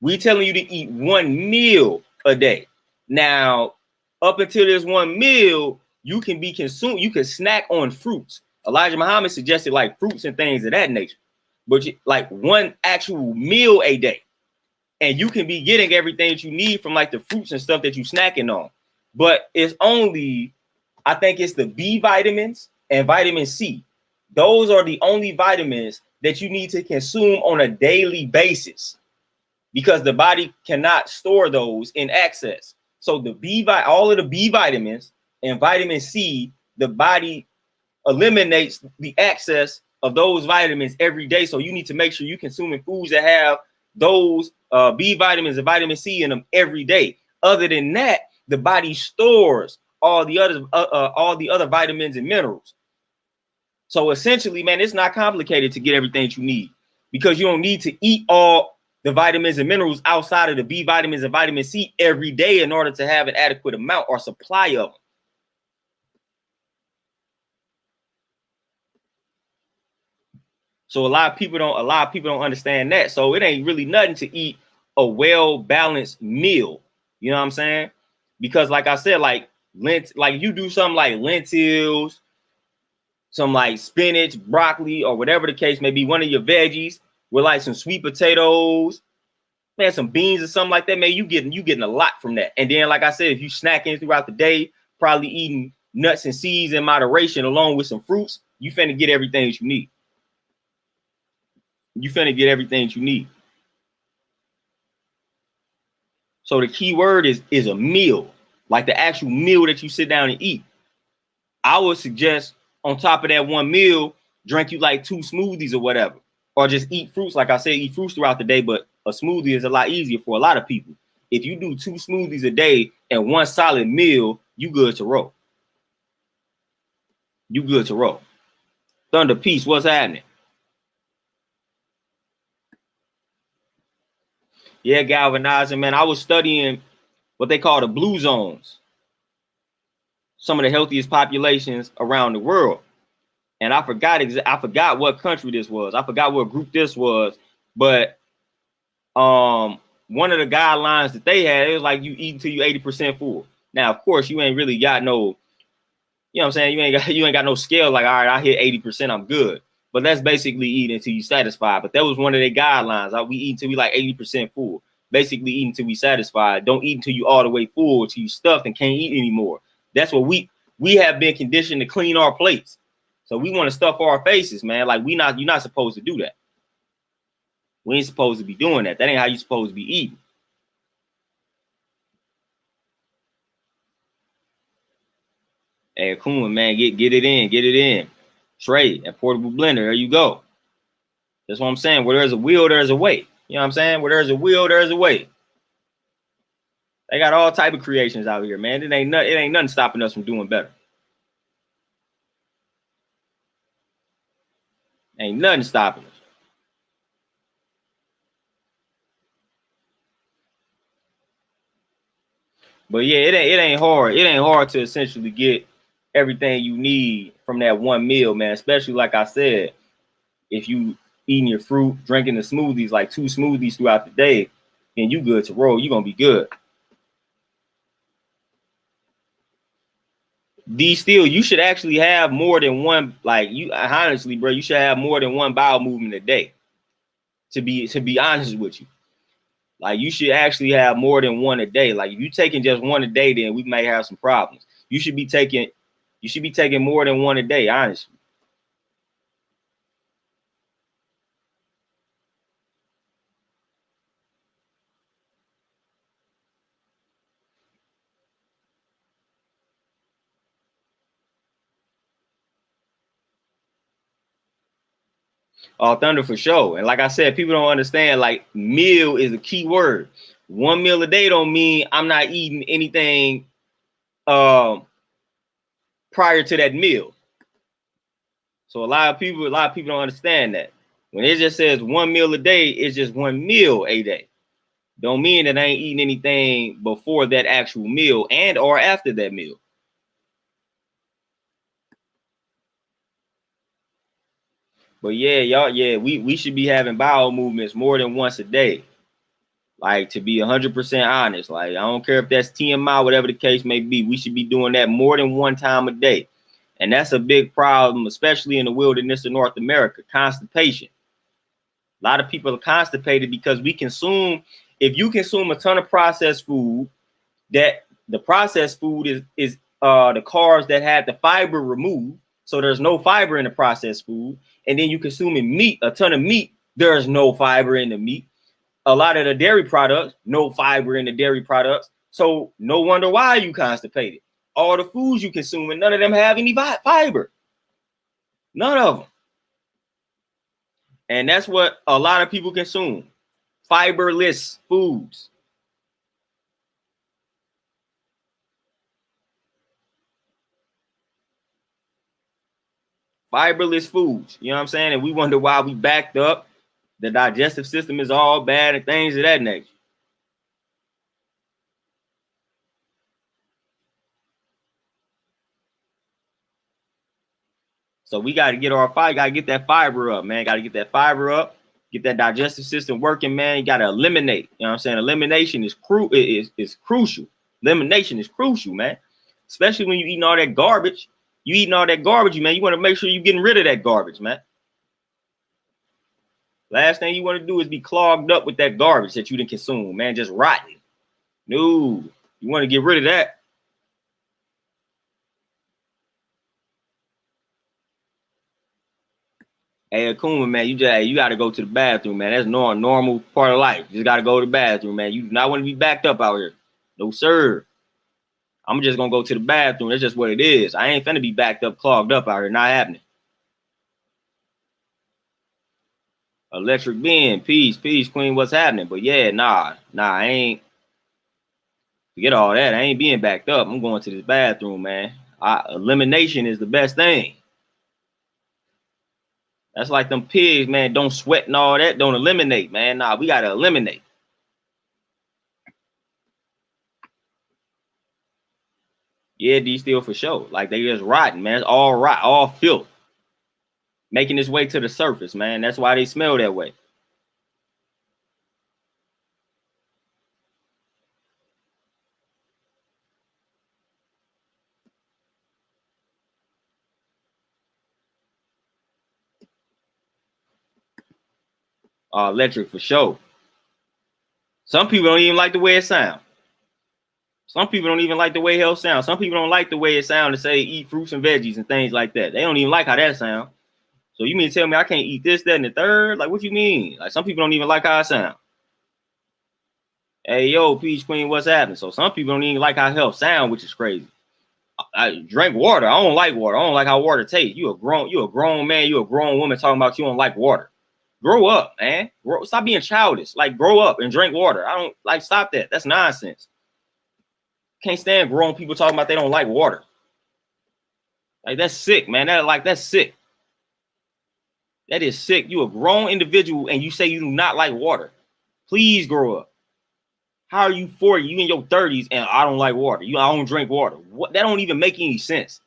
We telling you to eat 1 meal a day. Now, up until this 1 meal, you can be consumed. You can snack on fruits. Elijah Muhammad suggested like fruits and things of that nature, but like 1 actual meal a day. And you can be getting everything that you need from like the fruits and stuff that you snacking on. But it's only, I think it's the B vitamins and vitamin C. Those are the only vitamins that you need to consume on a daily basis because the body cannot store those in excess. So all of the B vitamins and vitamin C, the body eliminates the excess of those vitamins every day. So you need to make sure you're consuming foods that have those B vitamins and vitamin C in them every day. Other than that, the body stores all the other vitamins and minerals. So essentially, man, it's not complicated to get everything that you need because you don't need to eat all the vitamins and minerals outside of the B vitamins and vitamin C every day in order to have an adequate amount or supply of them. So a lot of people don't understand that. So it ain't really nothing to eat a well-balanced meal. You know what I'm saying? Because like I said, like you do something like lentils, some like spinach, broccoli, or whatever the case may be, one of your veggies with like some sweet potatoes, man, some beans or something like that, man, you getting a lot from that. And then, like I said, if you snacking throughout the day, probably eating nuts and seeds in moderation along with some fruits, you finna get everything that you need. You finna get everything that you need. So the key word is a meal, like the actual meal that you sit down and eat. I would suggest on top of that 1 meal, drink you like 2 smoothies or whatever, or just eat fruits. Like I said, eat fruits throughout the day, but a smoothie is a lot easier for a lot of people. If you do 2 smoothies a day and 1 solid meal, you good to roll. You good to roll. Thunder Peace, what's happening? Yeah, galvanizing, man. I was studying what they call the blue zones, some of the healthiest populations around the world. And I forgot what country this was. I forgot what group this was, but one of the guidelines that they had, it was like you eat until you 80% full. Now, of course, you ain't really got no, you know what I'm saying? You ain't got no scale like, all right, I hit 80%, I'm good. But that's basically eating until you satisfied. But that was one of their guidelines. We eat until we like 80% full. Basically eat until we satisfied. Don't eat until you all the way full, until you stuffed and can't eat anymore. That's what we have been conditioned to clean our plates. So we want to stuff our faces, man. Like you're not supposed to do that. We ain't supposed to be doing that. That ain't how you supposed to be eating. Hey, Akuma, man, get it in. Trey, that portable blender, there you go. That's what I'm saying. Where there's a will, there's a way. You know what I'm saying? Where there's a will, there's a way. They got all type of creations out here, man. It ain't nothing stopping us from doing better. Ain't nothing stopping us. But yeah, it ain't hard. It ain't hard to essentially get everything you need from that one meal, man. Especially like I said, if you eating your fruit, drinking the smoothies, like 2 smoothies throughout the day, then you good to roll. You're gonna be good. Still, you should actually have more than one. Like you, honestly, bro, you should have more than one bowel movement a day. To be honest with you, like you should actually have more than one a day. Like if you taking just one a day, then we may have some problems. You should be taking more than one a day, honestly. Thunder for sure. And like I said, people don't understand. Like meal is a key word. One meal a day don't mean I'm not eating anything um prior to that meal. So a lot of people don't understand that. When it just says one meal a day, it's just one meal a day. Don't mean that I ain't eating anything before that actual meal and or after that meal. But yeah, y'all, yeah, we should be having bowel movements more than once a day. Like to be 100% honest, like I don't care if that's TMI, whatever the case may be, we should be doing that more than one time a day. And that's a big problem, especially in the wilderness of North America, constipation. A lot of people are constipated because if you consume a ton of processed food, that the processed food is the carbs that had the fiber removed. So there's no fiber in the processed food. And then you consuming meat, a ton of meat, there's no fiber in the meat. A lot of the dairy products, no fiber in the dairy products. So no wonder why you constipated. All the foods you consume, and none of them have any fiber. None of them. And that's what a lot of people consume. Fiberless foods. Fiberless foods. You know what I'm saying? And we wonder why we backed up. The digestive system is all bad and things of that nature. So we got to get that fiber up, man. Got to get that fiber up, get that digestive system working, man. You got to eliminate. You know what I'm saying? Elimination is crucial. Elimination is crucial, man. Especially when you eating all that garbage. Man. You want to make sure you're getting rid of that garbage, man. Last thing you want to do is be clogged up with that garbage that you didn't consume, man. Just rotten. No, you want to get rid of that. Hey, Akuma, man, you got to go to the bathroom, man. That's normal part of life. You just got to go to the bathroom, man. You do not want to be backed up out here. No, sir. I'm just going to go to the bathroom. That's just what it is. I ain't finna be backed up, clogged up out here. Not happening. Electric being, peace, queen, what's happening? But yeah, nah, I ain't. Forget all that. I ain't being backed up. I'm going to this bathroom, man. Elimination is the best thing. That's like them pigs, man. Don't sweat and all that. Don't eliminate, man. Nah, we got to eliminate. Yeah, these still for sure. Like they just rotten, man. It's all rot, all filth. Making its way to the surface, man. That's why they smell that way. Electric for sure. Some people don't even like the way it sounds. Some people don't even like the way health sounds. Some people don't like the way it sounds to say eat fruits and veggies and things like that. They don't even like how that sounds. So you mean to tell me I can't eat this, that, and the third? Like, what you mean? Like, some people don't even like how it sounds. Hey, yo, Peach Queen, what's happening? So some people don't even like how health sound, which is crazy. I drink water. I don't like water. I don't like how water tastes. You a grown man. You a grown woman talking about you don't like water. Grow up, man. Stop being childish. Like, grow up and drink water. I don't like. Stop that. That's nonsense. Can't stand grown people talking about they don't like water. Like, that's sick, man. That's sick. That is sick. You a grown individual and you say you do not like water. Please grow up. How are you 40? You in your 30s and I don't like water. I don't drink water. What? That don't even make any sense.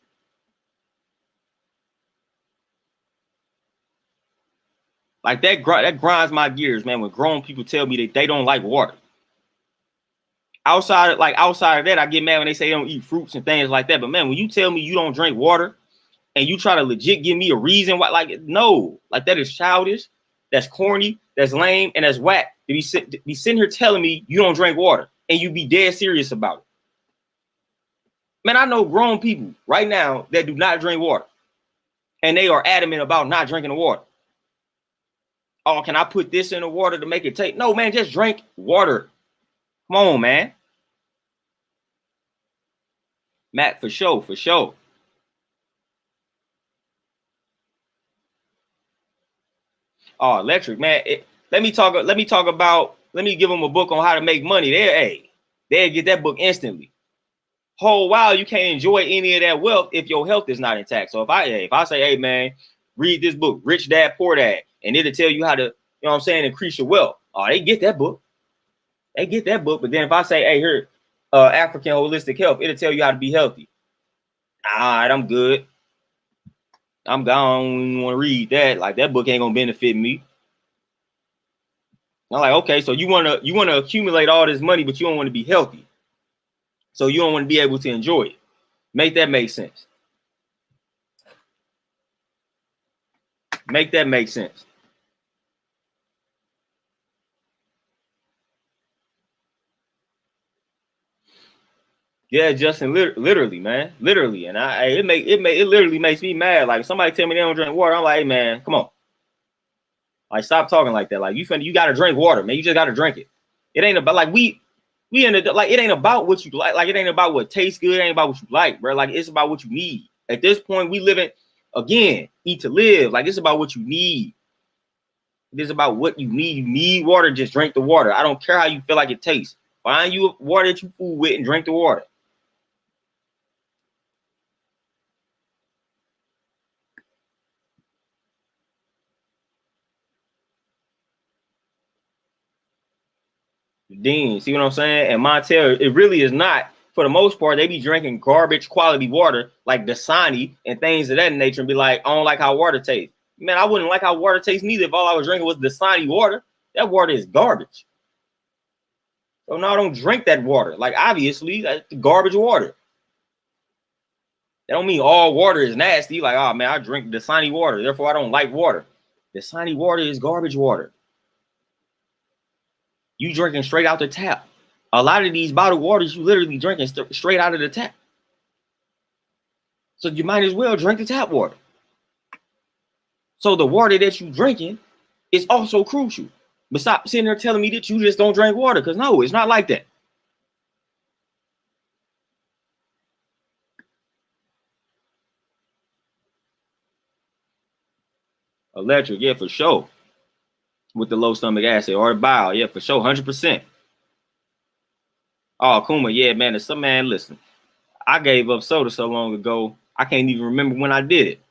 Like, that grinds my gears, man, when grown people tell me that they don't like water. Outside of that, I get mad when they say they don't eat fruits and things like that. But man, when you tell me you don't drink water and you try to legit give me a reason why, like, no, like, that is childish, that's corny, that's lame, and that's whack. To be sitting here telling me you don't drink water and you be dead serious about it. Man, I know grown people right now that do not drink water and they are adamant about not drinking the water. Oh, can I put this in the water to make it taste? No, man, just drink water. Come on, man. Matt, for sure, for sure. Oh, electric, man. Let me give them a book on how to make money. They'll get that book instantly. Whole while you can't enjoy any of that wealth if your health is not intact. So if I say, hey man, read this book, Rich Dad, Poor Dad, and it'll tell you how to, you know what I'm saying, increase your wealth. Oh, they get that book. They get that book. But then if I say, hey, here, African Holistic Health, it'll tell you how to be healthy. All right, I'm good. I'm gone. I don't even want to read that. Like, that book ain't gonna benefit me. I'm like, okay, so you wanna accumulate all this money, but you don't want to be healthy. So you don't want to be able to enjoy it. Make that make sense. Make that make sense. Yeah, Justin, literally, man, literally, and it literally makes me mad. Like, if somebody tell me they don't drink water, I'm like, hey, man, come on, like, stop talking like that. Like, you got to drink water, man. You just got to drink it. It ain't about, like, we in the, like, it ain't about what you like. Like, it ain't about what tastes good. It ain't about what you like, bro. Like, it's about what you need. At this point, we living, again, eat to live. Like, it's about what you need. It is about what you need. You need water, just drink the water. I don't care how you feel like it tastes. Find you water that you fool with and drink the water. Dean, see what I'm saying? And Montel, it really is not. For the most part, they be drinking garbage quality water like Dasani and things of that nature and be like, I don't like how water tastes. Man, I wouldn't like how water tastes neither if all I was drinking was Dasani water. That water is garbage. So no, I don't drink that water. Like, obviously, that's garbage water. That don't mean all water is nasty. Like, oh man, I drink Dasani water, therefore I don't like water. Dasani water is garbage water. You drinking straight out the tap. A lot of these bottled waters, you literally drinking straight out of the tap. So you might as well drink the tap water. So the water that you drinking is also crucial. But stop sitting there telling me that you just don't drink water, because no, it's not like that. Electric, yeah, for sure. With the low stomach acid or the bowel, yeah, for sure, 100%. Oh, Kuma, yeah, man, it's some man. Listen, I gave up soda so long ago, I can't even remember when I did it.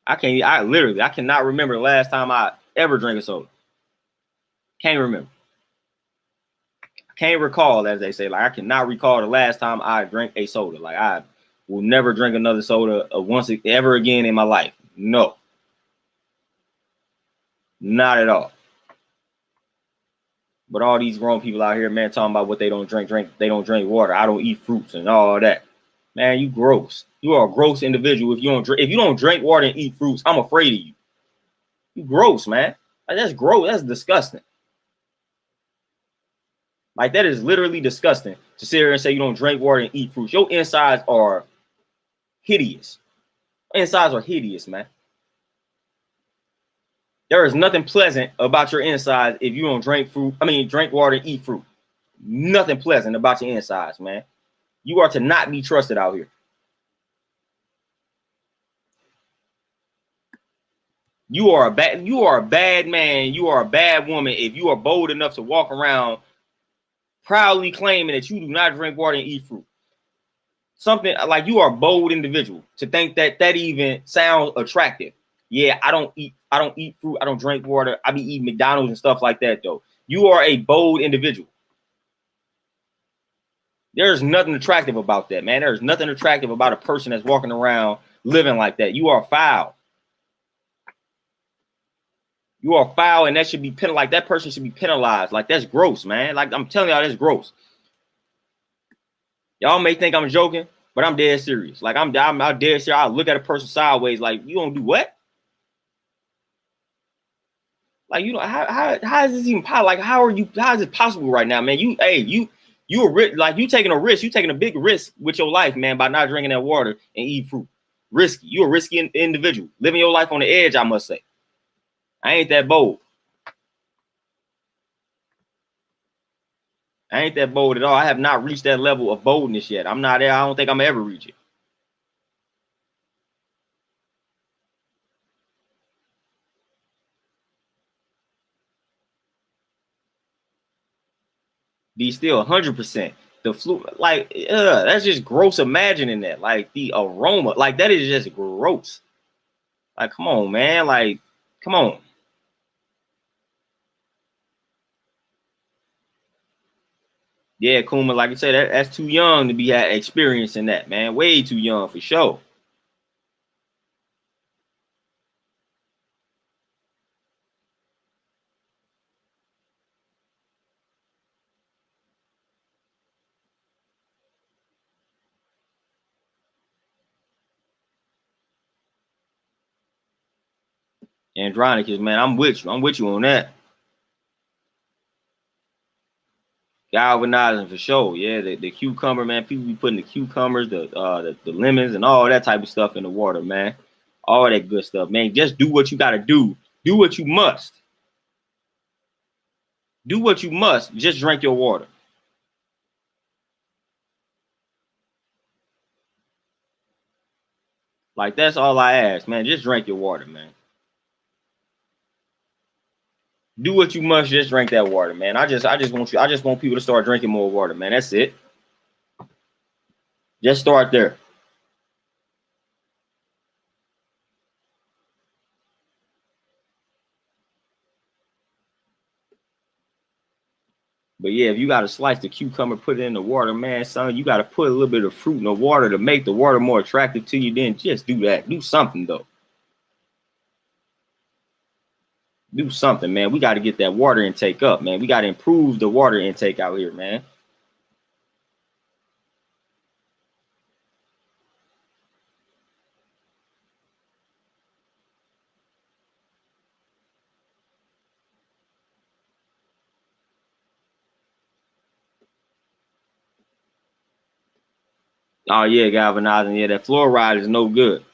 I cannot remember the last time I ever drank a soda. Can't remember. I can't recall, as they say. Like, I cannot recall the last time I drank a soda. Like, I will never drink another soda once ever again in my life. No. Not at all. But all these grown people out here, man, talking about what they don't drink. They don't drink water. I don't eat fruits and all that. Man, you gross. You are a gross individual if you don't drink water and eat fruits. I'm afraid of you. You gross, man. Like, that's gross. That's disgusting. Like, that is literally disgusting to sit here and say you don't drink water and eat fruits. Your insides are hideous. Insides are hideous, man. There is nothing pleasant about your insides if you don't drink fruit. I mean, drink water and eat fruit. Nothing pleasant about your insides, man. You are to not be trusted out here. You are a bad man. You are a bad woman if you are bold enough to walk around proudly claiming that you do not drink water and eat fruit. Something like you are a bold individual to think that that even sounds attractive. Yeah, I don't eat fruit. I don't drink water. I be eating McDonald's and stuff like that, though. You are a bold individual. There's nothing attractive about that, man. There's nothing attractive about a person that's walking around living like that. You are foul. You are foul, and that should be penalized. Like, that person should be penalized. Like, that's gross, man. Like, I'm telling y'all, that's gross. Y'all may think I'm joking, but I'm dead serious. Like, I'm dead serious. I look at a person sideways, like, you don't do what? Like, you know, how is this even possible? Like, how is it possible right now, man? You are like, you taking a risk. You taking a big risk with your life, man, by not drinking that water and eat fruit. Risky. You're a risky individual. Living your life on the edge, I must say. I ain't that bold. I ain't that bold at all. I have not reached that level of boldness yet. I'm not there. I don't think I'm ever reach it. Be still 100%. The flu, like, that's just gross imagining that. Like, the aroma, like, that is just gross. Like, come on, man. Like, come on. Yeah, Kuma, like I said, that's too young to be experiencing that, man. Way too young for sure. Andronicus, man, I'm with you. I'm with you on that. Galvanizing for sure. Yeah, the cucumber, man. People be putting the cucumbers, the lemons, and all that type of stuff in the water, man. All that good stuff, man. Just do what you gotta do. Do what you must. Do what you must. Just drink your water. Like, that's all I ask, man. Just drink your water, man. Do what you must. Just drink that water, man. I just want people to start drinking more water, man. That's it. Just start there. But yeah, if you got to slice the cucumber, put it in the water, man, son, you got to put a little bit of fruit in the water to make the water more attractive to you. Then just do that. Do something, though. Do something, man. We got to get that water intake up, man. We got to improve the water intake out here, man. Oh, yeah, galvanizing. Yeah, that fluoride is no good.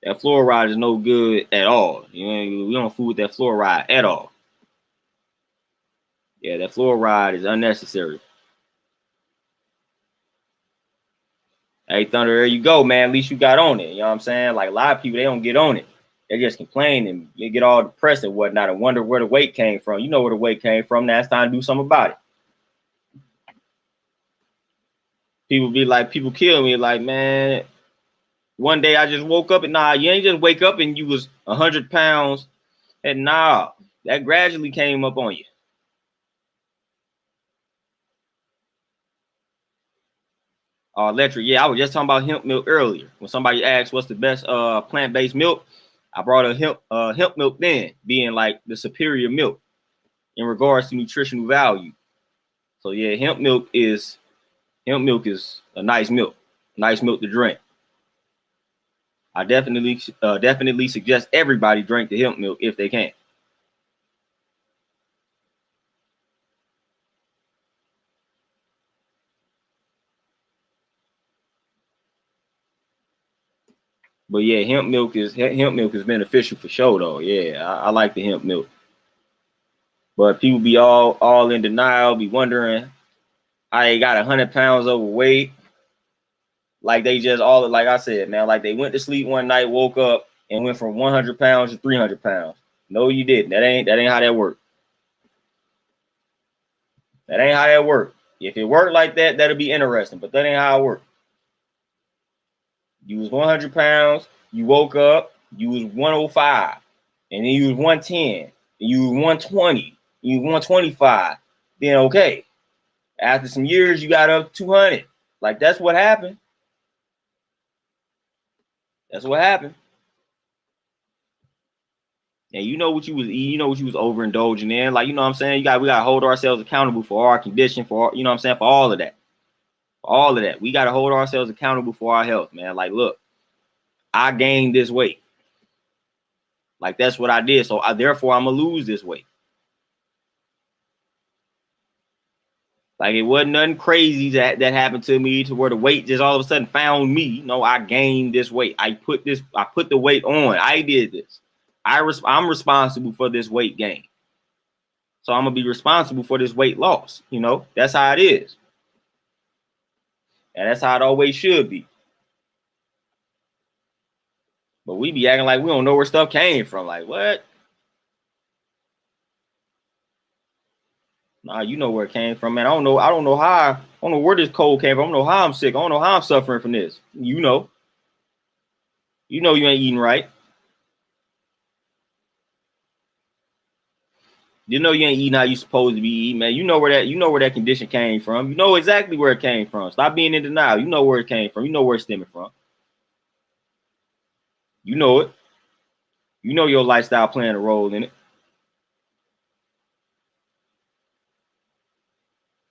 That fluoride is no good at all. You know, we don't fool with that fluoride at all. Yeah, that fluoride is unnecessary. Hey, Thunder, there you go, man. At least you got on it. You know what I'm saying? Like, a lot of people, they don't get on it. They just complain and they get all depressed and whatnot and wonder where the weight came from. You know where the weight came from. Now it's time to do something about it. People be like, people kill me. Like, man, one day I just woke up and nah, you ain't just wake up and you was 100 pounds. And nah, that gradually came up on you. Electric. Yeah, I was just talking about hemp milk earlier. When somebody asked what's the best plant-based milk, I brought a hemp milk then, being like the superior milk in regards to nutritional value. So yeah, hemp milk is a nice milk to drink. I definitely suggest everybody drink the hemp milk if they can. But yeah, hemp milk is beneficial for sure though. Yeah, I like the hemp milk. But people be all in denial, be wondering how they got 100 pounds overweight. Like they just all, like I said, man, like they went to sleep one night, woke up, and went from 100 pounds to 300 pounds. No, you didn't. That ain't how that worked. That ain't how that worked. If it worked like that, that'd be interesting. But that ain't how it worked. You was 100 pounds. You woke up. You was 105, and then you was 110. And you was 120. You was 125. Then okay, after some years, you got up 200. Like that's what happened. That's what happened. And you know what you was eating, you know what you was overindulging in. Like, you know what I'm saying? We gotta hold ourselves accountable for our condition, for you know what I'm saying, for all of that. For all of that. We gotta hold ourselves accountable for our health, man. Like, look, I gained this weight. Like that's what I did. So therefore I'm gonna lose this weight. Like it wasn't nothing crazy that happened to me to where the weight just all of a sudden found me. No, I gained this weight. I put the weight on. I did this. I'm responsible for this weight gain. So I'm gonna be responsible for this weight loss. You know, that's how it is. And that's how it always should be. But we be acting like we don't know where stuff came from. Like, what? Nah, you know where it came from, man. I don't know where this cold came from. I don't know how I'm sick. I don't know how I'm suffering from this. You know. You know you ain't eating right. You know you ain't eating how you supposed to be eating, man. You know where that condition came from. You know exactly where it came from. Stop being in denial. You know where it came from. You know where it's stemming from. You know it. You know your lifestyle playing a role in it.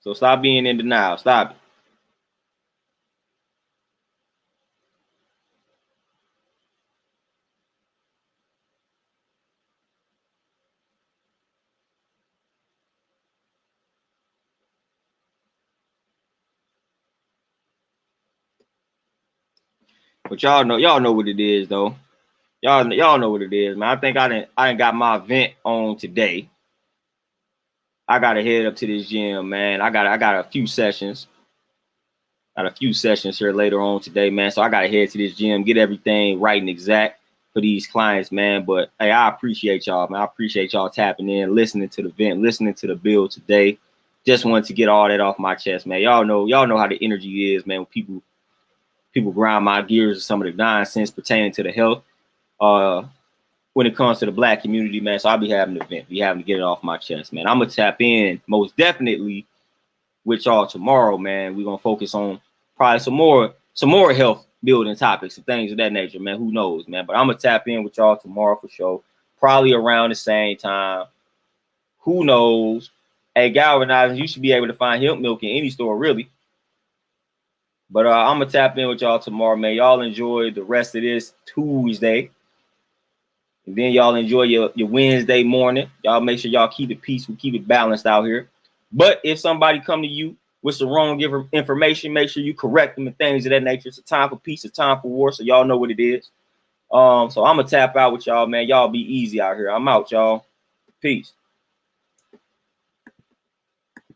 So stop being in denial. Stop it. But y'all know what it is though. Y'all know what it is, man. I think I didn't got my event on today. I gotta head up to this gym, man. I got a few sessions. Got a few sessions here later on today, man. So I gotta head to this gym, get everything right and exact for these clients, man. But hey, I appreciate y'all, man. I appreciate y'all tapping in, listening to the event, listening to the build today. Just wanted to get all that off my chest, man. Y'all know how the energy is, man. When people grind my gears with some of the nonsense pertaining to the health. When it comes to the Black community, man. So I'll be having an event, be having to get it off my chest, man. I'm gonna tap in most definitely with y'all tomorrow, man. We're gonna focus on probably some more health building topics and things of that nature, man. Who knows, man? But I'm gonna tap in with y'all tomorrow for sure. Probably around the same time. Who knows? Hey, galvanizing, you should be able to find hemp milk in any store, really. But I'm gonna tap in with y'all tomorrow, man. Y'all enjoy the rest of this Tuesday. And then y'all enjoy your Wednesday morning. Y'all make sure y'all keep it peaceful, keep it balanced out here. But if somebody come to you with some wrong information, make sure you correct them and things of that nature. It's a time for peace, a time for war. So y'all know what it is. So I'm gonna tap out with y'all, man. Y'all be easy out here. I'm out, y'all. Peace.